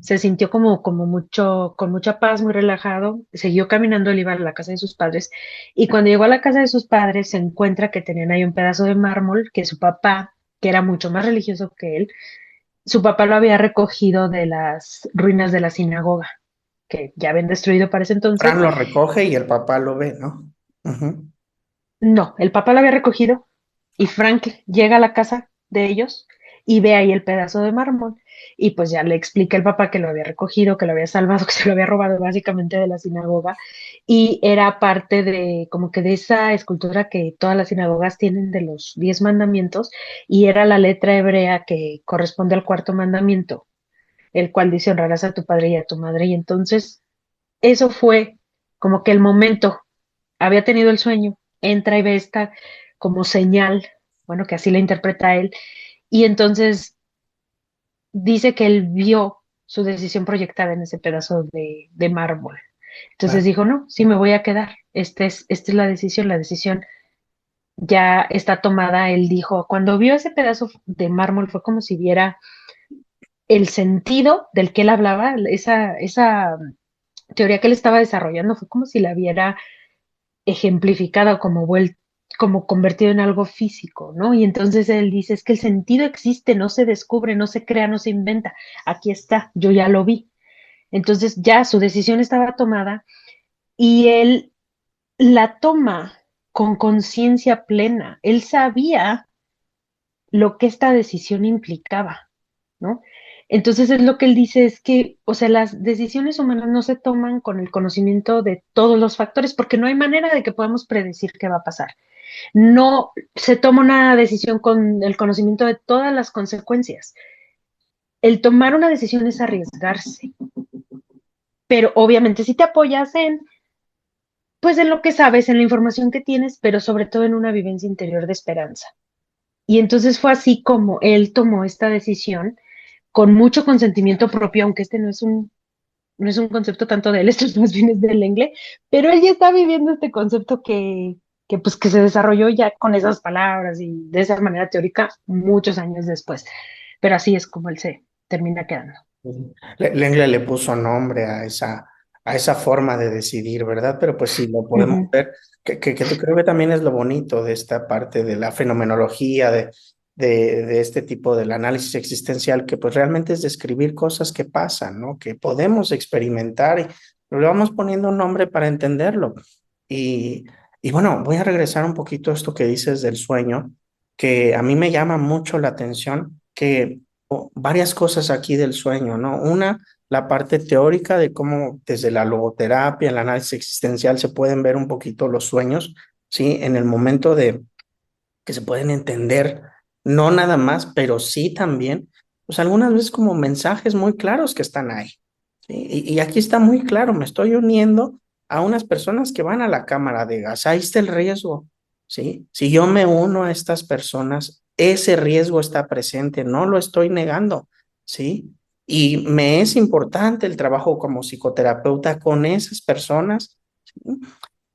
se sintió como mucho, con mucha paz, muy relajado, siguió caminando, él iba a la casa de sus padres, y cuando llegó a la casa de sus padres se encuentra que tenían ahí un pedazo de mármol que su papá, que era mucho más religioso que él, su papá lo había recogido de las ruinas de la sinagoga, que ya habían destruido para ese entonces. Fran lo recoge y el papá lo ve, ¿no? Ujú. No, el papá lo había recogido y Frank llega a la casa de ellos y ve ahí el pedazo de mármol. Y pues ya le explica el papá que lo había recogido, que lo había salvado, que se lo había robado básicamente de la sinagoga. Y era parte de, como que de esa escultura que todas las sinagogas tienen de los 10 mandamientos. Y era la letra hebrea que corresponde al cuarto mandamiento, el cual dice honrarás a tu padre y a tu madre. Y entonces eso fue como que el momento, había tenido el sueño, entra y ve esta como señal, bueno, que así la interpreta él, y entonces dice que él vio su decisión proyectada en ese pedazo de mármol. Entonces Claro. dijo, no, sí me voy a quedar, esta es la decisión ya está tomada. Él dijo, cuando vio ese pedazo de mármol fue como si viera el sentido del que él hablaba, esa teoría que él estaba desarrollando, fue como si la viera ejemplificada o como convertido en algo físico, ¿no? Y entonces él dice, es que el sentido existe, no se descubre, no se crea, no se inventa, aquí está, yo ya lo vi. Entonces ya su decisión estaba tomada y él la toma con conciencia plena. Él sabía lo que esta decisión implicaba, ¿no? Entonces es lo que él dice, es que, o sea, las decisiones humanas no se toman con el conocimiento de todos los factores, porque no hay manera de que podamos predecir qué va a pasar. No se toma una decisión con el conocimiento de todas las consecuencias. El tomar una decisión es arriesgarse, pero obviamente si te apoyas en, pues en lo que sabes, en la información que tienes, pero sobre todo en una vivencia interior de esperanza. Y entonces fue así como él tomó esta decisión con mucho consentimiento propio, aunque este no es un concepto tanto de él, esto más bien es del inglés, pero él ya está viviendo este concepto pues que se desarrolló ya con esas palabras y de esa manera teórica muchos años después. Pero así es como él se termina quedando. Lengle le puso nombre a esa forma de decidir, ¿verdad? Pero pues sí, lo podemos Ujú, ver, que creo que también es lo bonito de esta parte de la fenomenología, de este tipo del análisis existencial, que pues realmente es describir cosas que pasan, ¿no? Que podemos experimentar y le vamos poniendo un nombre para entenderlo. Y, y bueno, voy a regresar un poquito a esto que dices del sueño, que a mí me llama mucho la atención, que varias cosas aquí del sueño, ¿no? Una, la parte teórica de cómo desde la logoterapia, el análisis existencial se pueden ver un poquito los sueños, ¿sí? En el momento de que se pueden entender, no nada más, pero sí también, pues algunas veces como mensajes muy claros que están ahí, ¿sí? Y aquí está muy claro, me estoy uniendo a unas personas que van a la cámara de gas, ahí está el riesgo, ¿sí? Si yo me uno a estas personas, ese riesgo está presente, no lo estoy negando, ¿sí? Y me es importante el trabajo como psicoterapeuta con esas personas, ¿sí?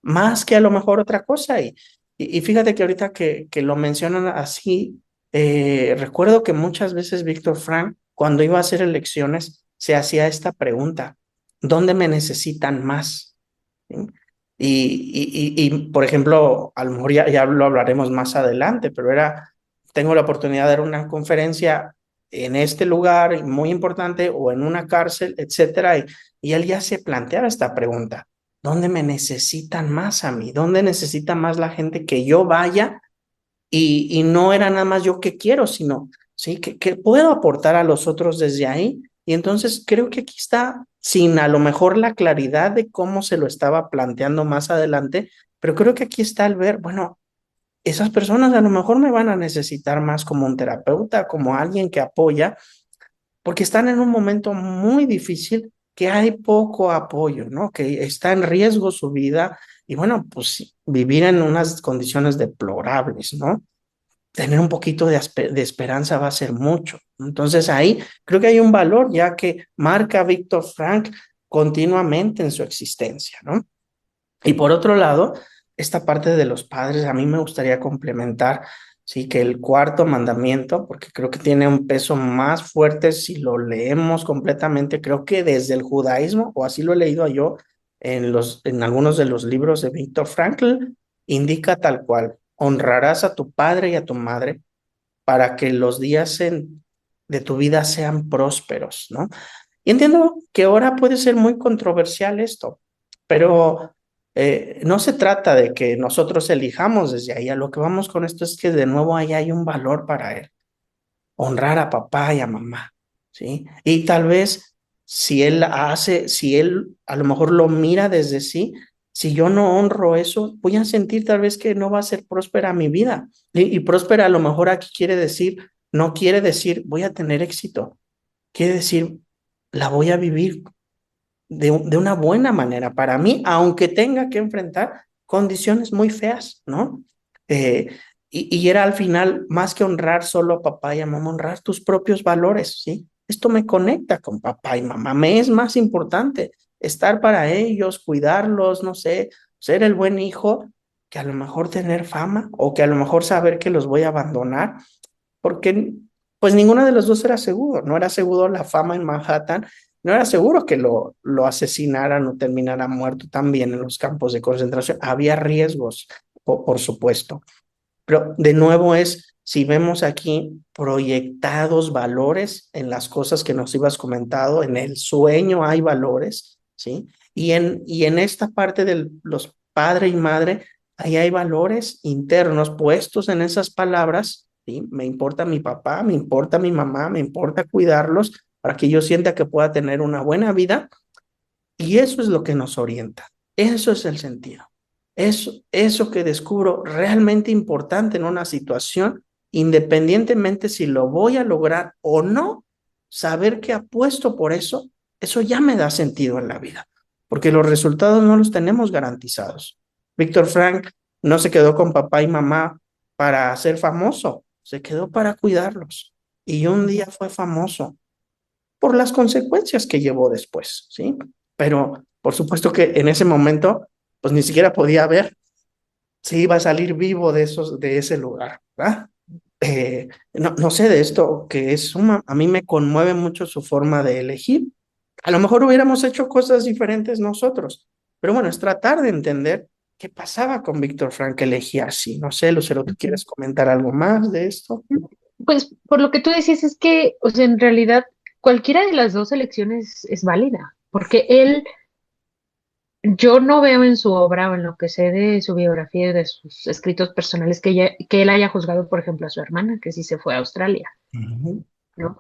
Más que a lo mejor otra cosa. Y fíjate que ahorita que lo mencionan así, recuerdo que muchas veces Víctor Frank, cuando iba a hacer elecciones, se hacía esta pregunta: ¿dónde me necesitan más? ¿Sí? Por ejemplo, a lo mejor ya lo hablaremos más adelante, pero tengo la oportunidad de dar una conferencia en este lugar muy importante o en una cárcel, etcétera, y él ya se planteaba esta pregunta: ¿dónde me necesitan más a mí? ¿Dónde necesita más la gente que yo vaya? Y no era nada más yo que quiero, sino, ¿sí? Que puedo aportar a los otros desde ahí. Y entonces creo que aquí está, sin a lo mejor la claridad de cómo se lo estaba planteando más adelante, pero creo que aquí está el ver, bueno, esas personas a lo mejor me van a necesitar más como un terapeuta, como alguien que apoya, porque están en un momento muy difícil, que hay poco apoyo, ¿no? Que está en riesgo su vida y bueno, pues sí, vivir en unas condiciones deplorables, ¿no? Tener un poquito de esperanza va a ser mucho. Entonces ahí creo que hay un valor ya que marca Víctor Frank continuamente en su existencia, ¿no? Y por otro lado, esta parte de los padres, a mí me gustaría complementar, sí, que el cuarto mandamiento, porque creo que tiene un peso más fuerte si lo leemos completamente, creo que desde el judaísmo, o así lo he leído yo en algunos de los libros de Viktor Frankl, indica tal cual: honrarás a tu padre y a tu madre para que los días de tu vida sean prósperos, ¿no? Y entiendo que ahora puede ser muy controversial esto, pero no se trata de que nosotros elijamos desde ahí. A lo que vamos con esto es que de nuevo ahí hay un valor para él: honrar a papá y a mamá, ¿sí? Y tal vez si él a lo mejor lo mira desde sí, si yo no honro eso, voy a sentir tal vez que no va a ser próspera mi vida. Y próspera a lo mejor aquí quiere decir, no quiere decir voy a tener éxito, quiere decir la voy a vivir de una buena manera para mí, aunque tenga que enfrentar condiciones muy feas, ¿no? Eh, y era al final, más que honrar solo a papá y a mamá, honrar tus propios valores, ¿sí? Esto me conecta con papá y mamá, me es más importante estar para ellos, cuidarlos, no sé, ser el buen hijo, que a lo mejor tener fama o que a lo mejor saber que los voy a abandonar, porque pues ninguno de los dos era seguro, no era seguro la fama en Manhattan, no era seguro que lo asesinaran o terminara muerto también en los campos de concentración, había riesgos, por supuesto, pero de nuevo es, si vemos aquí proyectados valores en las cosas que nos ibas comentado, en el sueño hay valores, ¿sí? Y en esta parte de los padre y madre, ahí hay valores internos puestos en esas palabras, ¿sí? Me importa mi papá, me importa mi mamá, me importa cuidarlos para que yo sienta que pueda tener una buena vida, y eso es lo que nos orienta, eso es el sentido. es eso que descubro realmente importante en una situación, independientemente si lo voy a lograr o no, saber que apuesto por eso, eso ya me da sentido en la vida, porque los resultados no los tenemos garantizados. Víctor Frank no se quedó con papá y mamá para ser famoso, se quedó para cuidarlos. Y un día fue famoso por las consecuencias que llevó después, ¿sí? Pero por supuesto que en ese momento, pues ni siquiera podía ver si iba a salir vivo de ese lugar, ¿verdad? No sé de esto, que es a mí me conmueve mucho su forma de elegir. A lo mejor hubiéramos hecho cosas diferentes nosotros, pero bueno, es tratar de entender qué pasaba con Víctor Frank que elegía así. No sé, Lucero, ¿tú quieres comentar algo más de esto? Pues por lo que tú decís es que, o sea, en realidad cualquiera de las dos elecciones es válida, porque él, yo no veo en su obra o en lo que sé de su biografía y de sus escritos personales que él haya juzgado, por ejemplo, a su hermana, que sí se fue a Australia, Ujú, ¿no?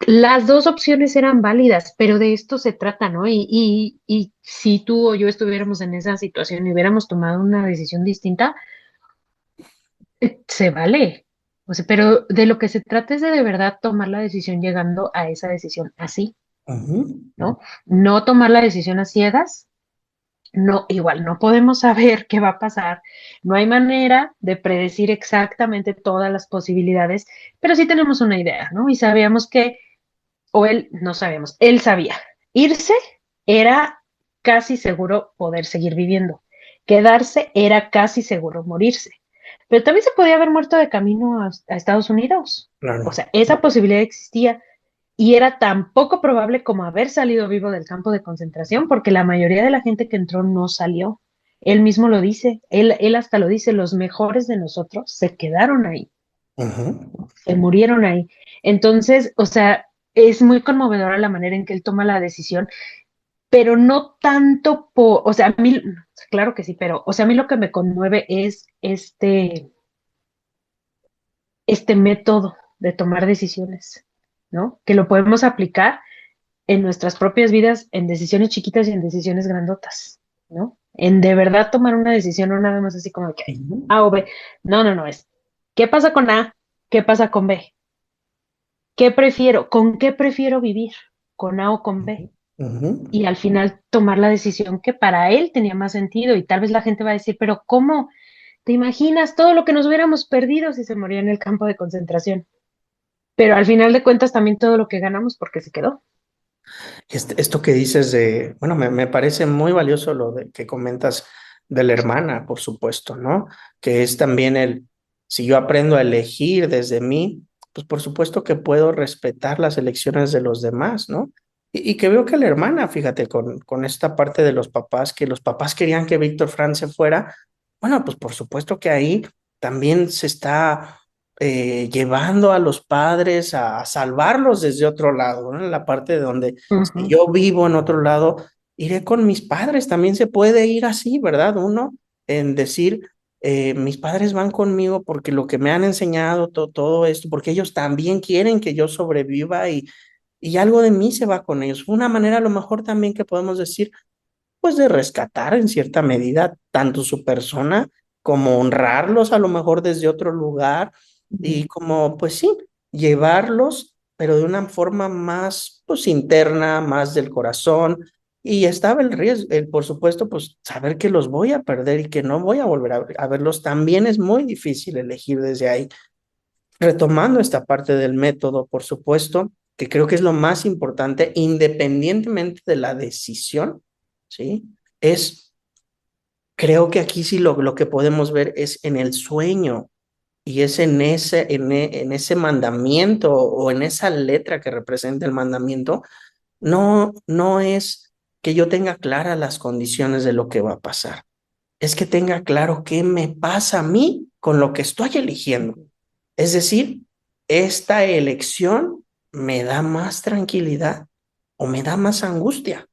Las dos opciones eran válidas, pero de esto se trata, ¿no? Y si tú o yo estuviéramos en esa situación y hubiéramos tomado una decisión distinta, se vale. O sea, pero de lo que se trata es de verdad tomar la decisión llegando a esa decisión así, ujú, ¿no? No tomar la decisión a ciegas. No, igual no podemos saber qué va a pasar. No hay manera de predecir exactamente todas las posibilidades, pero sí tenemos una idea, ¿no? Y sabíamos que, o él, no sabíamos, él sabía. Irse era casi seguro poder seguir viviendo. Quedarse era casi seguro morirse. Pero también se podía haber muerto de camino a Estados Unidos. O claro. sea, esa posibilidad existía y era tan poco probable como haber salido vivo del campo de concentración, porque la mayoría de la gente que entró no salió. Él mismo lo dice, él hasta lo dice, los mejores de nosotros se quedaron ahí, Ujú, se murieron ahí. Entonces, o sea, es muy conmovedora la manera en que él toma la decisión, pero no tanto por, o sea, a mí, claro que sí, pero, o sea, a mí lo que me conmueve es este método de tomar decisiones, ¿no? Que lo podemos aplicar en nuestras propias vidas, en decisiones chiquitas y en decisiones grandotas, ¿no? En de verdad tomar una decisión, no nada más así como que ujú, A o B. No, no, no, es ¿qué pasa con A? ¿Qué pasa con B? ¿Qué prefiero? ¿Con qué prefiero vivir? ¿Con A o con B? ujú. Y al final tomar la decisión que para él tenía más sentido y tal vez la gente va a decir, pero ¿cómo? ¿Te imaginas todo lo que nos hubiéramos perdido si se moría en el campo de concentración? Pero al final de cuentas también todo lo que ganamos porque se quedó. Esto que dices de, bueno, me parece muy valioso lo de, que comentas de la hermana, por supuesto, ¿no? Que es también si yo aprendo a elegir desde mí, pues por supuesto que puedo respetar las elecciones de los demás, ¿no? Y que veo que la hermana, fíjate, con esta parte de los papás, que los papás querían que Víctor Frank se fuera, bueno, pues por supuesto que ahí también se está llevando a los padres a salvarlos desde otro lado, ¿no? En la parte de donde si Ujú, yo vivo en otro lado, iré con mis padres. También se puede ir así, ¿verdad? Uno en decir, mis padres van conmigo porque lo que me han enseñado, todo esto, porque ellos también quieren que yo sobreviva y algo de mí se va con ellos. Una manera a lo mejor también que podemos decir, pues de rescatar en cierta medida tanto su persona como honrarlos a lo mejor desde otro lugar ujú, y como, pues sí, llevarlos, pero de una forma más, pues interna, más del corazón. Y estaba el riesgo, por supuesto, pues saber que los voy a perder y que no voy a volver a verlos. También es muy difícil elegir desde ahí. Retomando esta parte del método, por supuesto, que creo que es lo más importante, independientemente de la decisión, ¿sí? Es, creo que aquí sí lo que podemos ver es en el sueño y es en ese mandamiento o en esa letra que representa el mandamiento, no es que yo tenga claras las condiciones de lo que va a pasar, es que tenga claro qué me pasa a mí con lo que estoy eligiendo. ujú, Es decir, esta elección me da más tranquilidad o me da más angustia.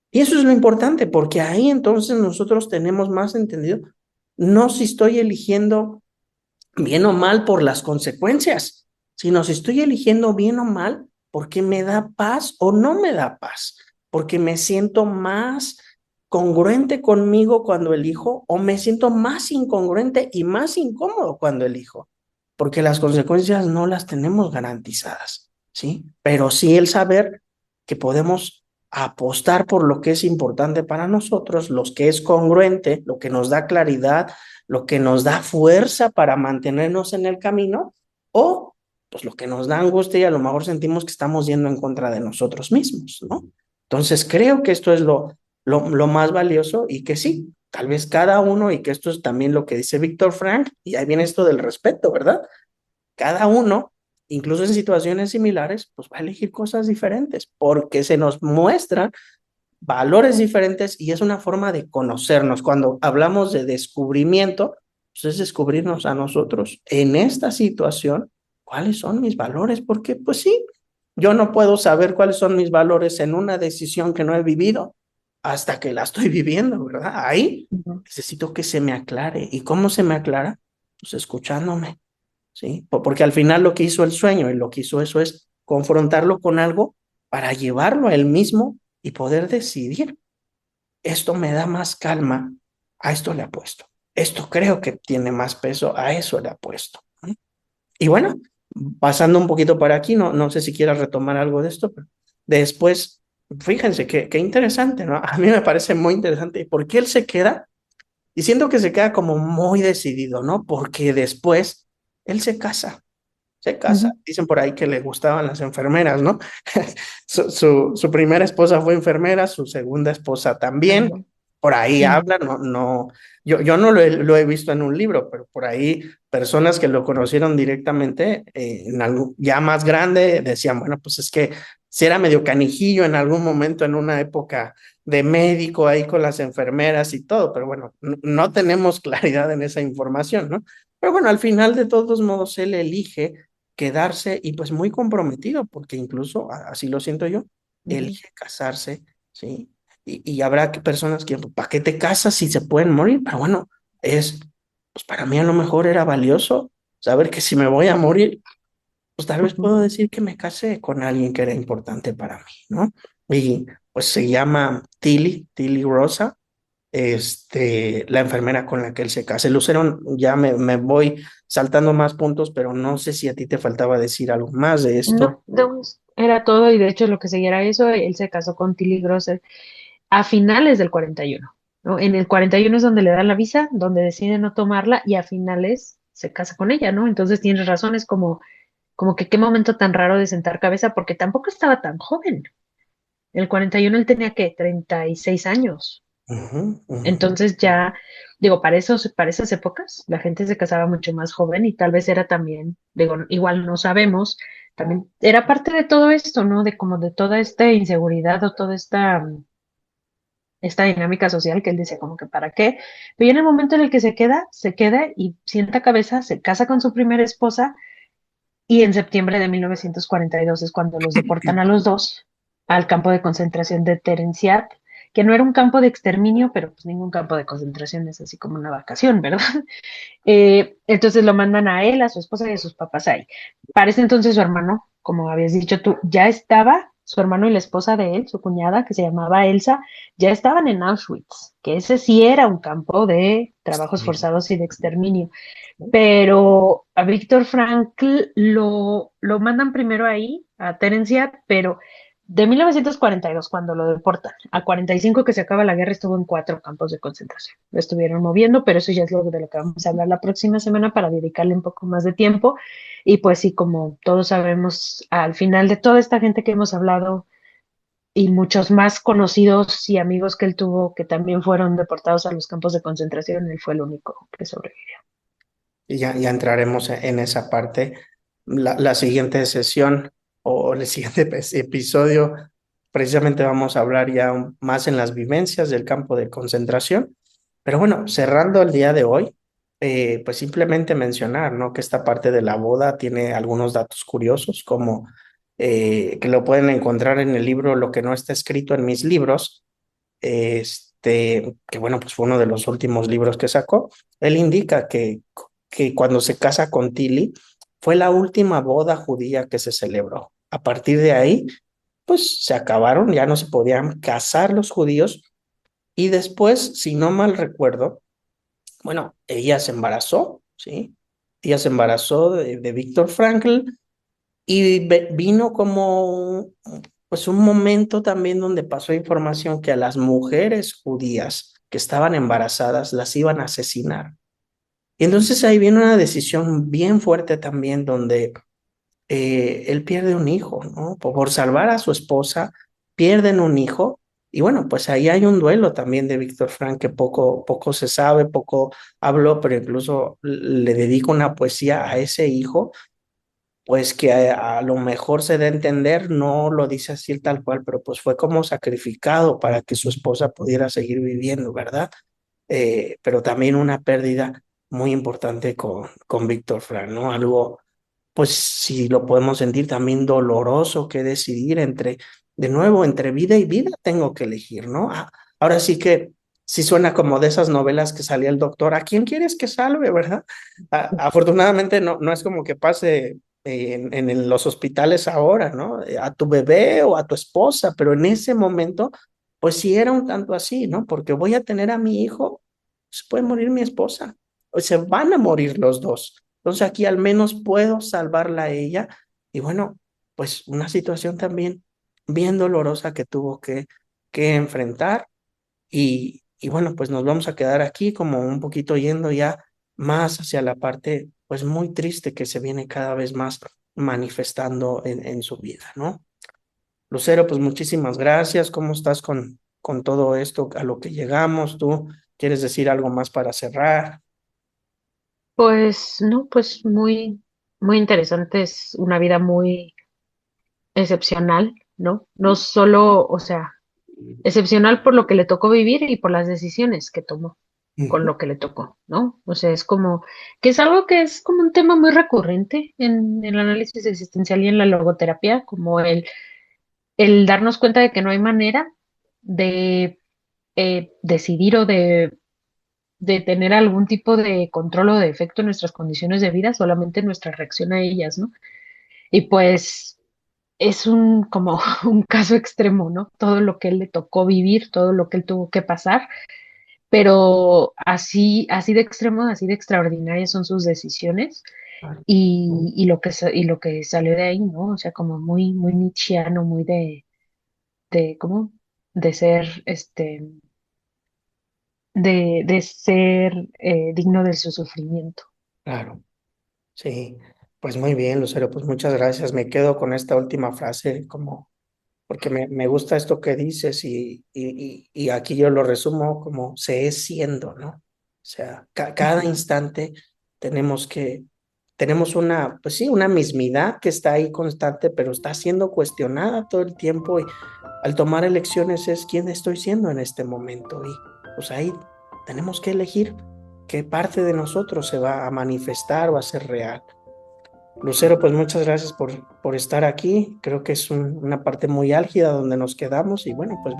Y eso es lo importante, porque ahí entonces nosotros tenemos más entendido, no si estoy eligiendo bien o mal por las consecuencias, sino si estoy eligiendo bien o mal porque me da paz o no me da paz, porque me siento más congruente conmigo cuando elijo o me siento más incongruente y más incómodo cuando elijo? Porque las consecuencias no las tenemos garantizadas, ¿sí? Pero sí el saber que podemos apostar por lo que es importante para nosotros, lo que es congruente, lo que nos da claridad, lo que nos da fuerza para mantenernos en el camino, o pues lo que nos da angustia y a lo mejor sentimos que estamos yendo en contra de nosotros mismos, ¿no? Entonces creo que esto es lo más valioso y que sí, tal vez cada uno, y que esto es también lo que dice Víctor Frank, y ahí viene esto del respeto, ¿verdad? Cada uno, incluso en situaciones similares, pues va a elegir cosas diferentes porque se nos muestran valores diferentes y es una forma de conocernos. Cuando hablamos de descubrimiento, pues es descubrirnos a nosotros en esta situación, cuáles son mis valores, porque pues sí, yo no puedo saber cuáles son mis valores en una decisión que no he vivido hasta que la estoy viviendo, ¿verdad? Ahí Ujú, necesito que se me aclare. ¿Y cómo se me aclara? Pues escuchándome, ¿sí? Porque al final lo que hizo el sueño y lo que hizo eso es confrontarlo con algo para llevarlo a él mismo y poder decidir. Esto me da más calma, a esto le apuesto. Esto creo que tiene más peso, a eso le apuesto. Y bueno, pasando un poquito para aquí, no sé si quieras retomar algo de esto, pero después, fíjense qué interesante, ¿no? A mí me parece muy interesante. ¿Por qué él se queda? Y siento que se queda como muy decidido, ¿no? Porque después él se casa. ujú, Dicen por ahí que le gustaban las enfermeras, ¿no? Su primera esposa fue enfermera, su segunda esposa también. también. Por ahí Ujú, hablan, yo no lo he visto en un libro, pero por ahí personas que lo conocieron directamente, ya más grande, decían, bueno, pues es que si era medio canijillo en algún momento, en una época de médico ahí con las enfermeras y todo, pero bueno, no tenemos claridad en esa información, ¿no? Pero bueno, al final de todos modos, él elige quedarse y pues muy comprometido, porque incluso, así lo siento yo, ujú, elige casarse, ¿sí? Y habrá personas que, ¿para qué te casas si se pueden morir? Pero bueno, pues para mí a lo mejor era valioso saber que si me voy a morir, pues tal vez ujú. puedo decir que me casé con alguien que era importante para mí, ¿no? Y pues se llama Tilly Rosa, la enfermera con la que él se casa. Lucero, ya me voy saltando más puntos, pero no sé si a ti te faltaba decir algo más de esto. No, era todo y de hecho lo que seguía era eso, él se casó con Tilly Grosser a finales del 41, ¿no? En el 41 es donde le dan la visa, donde decide no tomarla y a finales se casa con ella, ¿no? Entonces tienes razones como que qué momento tan raro de sentar cabeza porque tampoco estaba tan joven. En el 41 él tenía que 36 años. Ujú, ujú. Entonces ya, digo, para esas épocas la gente se casaba mucho más joven y tal vez era también, digo, igual no sabemos, también era parte de todo esto, ¿no? De como de toda esta inseguridad o toda esta dinámica social que él dice como que para qué. Pero ya en el momento en el que se queda y sienta cabeza, se casa con su primera esposa y en septiembre de 1942 es cuando los deportan a los dos al campo de concentración de Terenciat, que no era un campo de exterminio, pero pues ningún campo de concentración es así como una vacación, ¿verdad? Entonces lo mandan a él, a su esposa y a sus papás ahí. Para ese entonces su hermano, como habías dicho tú, ya estaba, su hermano y la esposa de él, su cuñada, que se llamaba Elsa, ya estaban en Auschwitz, que ese sí era un campo de trabajos Sí. forzados y de exterminio. Pero a Víctor Frankl lo mandan primero ahí, a Terenciat, pero de 1942, cuando lo deportan, a 45 que se acaba la guerra, estuvo en 4 campos de concentración. Lo estuvieron moviendo, pero eso ya es lo de lo que vamos a hablar la próxima semana para dedicarle un poco más de tiempo. Y pues sí, como todos sabemos, al final de toda esta gente que hemos hablado y muchos más conocidos y amigos que él tuvo que también fueron deportados a los campos de concentración, él fue el único que sobrevivió. Y ya entraremos en esa parte. La siguiente sesión o el siguiente episodio, precisamente vamos a hablar ya más en las vivencias del campo de concentración. Pero bueno, cerrando el día de hoy, pues simplemente mencionar, ¿no? Que esta parte de la boda tiene algunos datos curiosos, como que lo pueden encontrar en el libro Lo que no está escrito en mis libros, que bueno, pues fue uno de los últimos libros que sacó. Él indica que cuando se casa con Tilly fue la última boda judía que se celebró. A partir de ahí, pues se acabaron, ya no se podían casar los judíos Y después, si no mal recuerdo, bueno, ella se embarazó, ¿sí? Ella se embarazó de Víctor Frankl y vino como pues un momento también donde pasó información que a las mujeres judías que estaban embarazadas las iban a asesinar. Y entonces ahí viene una decisión bien fuerte también donde él pierde un hijo, ¿no? Por salvar a su esposa, pierden un hijo. Y bueno, pues ahí hay un duelo también de Víctor Frank que poco se sabe, poco habló, pero incluso le dedico una poesía a ese hijo, pues que a lo mejor se da a entender, no lo dice así tal cual, pero pues fue como sacrificado para que su esposa pudiera seguir viviendo, ¿verdad? Pero también una pérdida muy importante con Víctor Frank, ¿no? Algo pues si lo podemos sentir también doloroso que decidir entre, de nuevo, entre vida y vida tengo que elegir, ¿no? Ahora sí que sí suena como de esas novelas que salía el doctor, ¿a quién quieres que salve, verdad? Afortunadamente no es como que pase en los hospitales ahora, ¿no? A tu bebé o a tu esposa, pero en ese momento, pues sí era un tanto así, ¿no? Porque voy a tener a mi hijo, se puede morir mi esposa, o se van a morir los dos. Entonces aquí al menos puedo salvarla a ella. Y bueno, pues una situación también bien dolorosa que tuvo que enfrentar. Y bueno, pues nos vamos a quedar aquí como un poquito yendo ya más hacia la parte pues muy triste que se viene cada vez más manifestando en su vida, ¿no? Lucero, pues muchísimas gracias. ¿Cómo estás con todo esto a lo que llegamos? ¿Tú quieres decir algo más para cerrar? Pues no, pues muy, muy interesante, es una vida muy excepcional, ¿no? No solo, o sea, excepcional por lo que le tocó vivir y por las decisiones que tomó con Ujú. lo que le tocó, ¿no? O sea, es como, que es algo que es como un tema muy recurrente en el análisis existencial y en la logoterapia, como el darnos cuenta de que no hay manera de decidir o de tener algún tipo de control o de efecto en nuestras condiciones de vida, solamente nuestra reacción a ellas, ¿no? Y pues es un como un caso extremo, ¿no? Todo lo que él le tocó vivir, todo lo que él tuvo que pasar, pero así de extremo, así de extraordinarias son sus decisiones y lo que salió de ahí, ¿no? O sea, como muy, muy nietzscheano, muy ¿cómo? De ser, de ser digno de su sufrimiento. Claro. Sí, pues muy bien, Lucero, pues muchas gracias. Me quedo con esta última frase como, porque me gusta esto que dices y aquí yo lo resumo como se es siendo, ¿no? O sea, cada instante tenemos una, pues sí, una mismidad que está ahí constante, pero está siendo cuestionada todo el tiempo y al tomar elecciones es quién estoy siendo en este momento y pues ahí tenemos que elegir qué parte de nosotros se va a manifestar o a ser real. Lucero, pues muchas gracias por estar aquí. Creo que es una parte muy álgida donde nos quedamos y bueno, pues Ujú.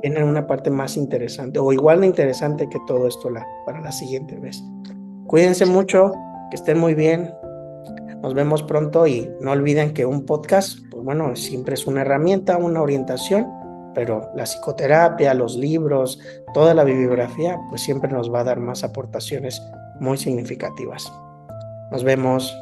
viene una parte más interesante o igual de interesante que todo esto para la siguiente vez. Cuídense Sí. mucho, que estén muy bien. Nos vemos pronto y no olviden que un podcast, pues bueno, siempre es una herramienta, una orientación, pero la psicoterapia, los libros, toda la bibliografía, pues siempre nos va a dar más aportaciones muy significativas. Nos vemos.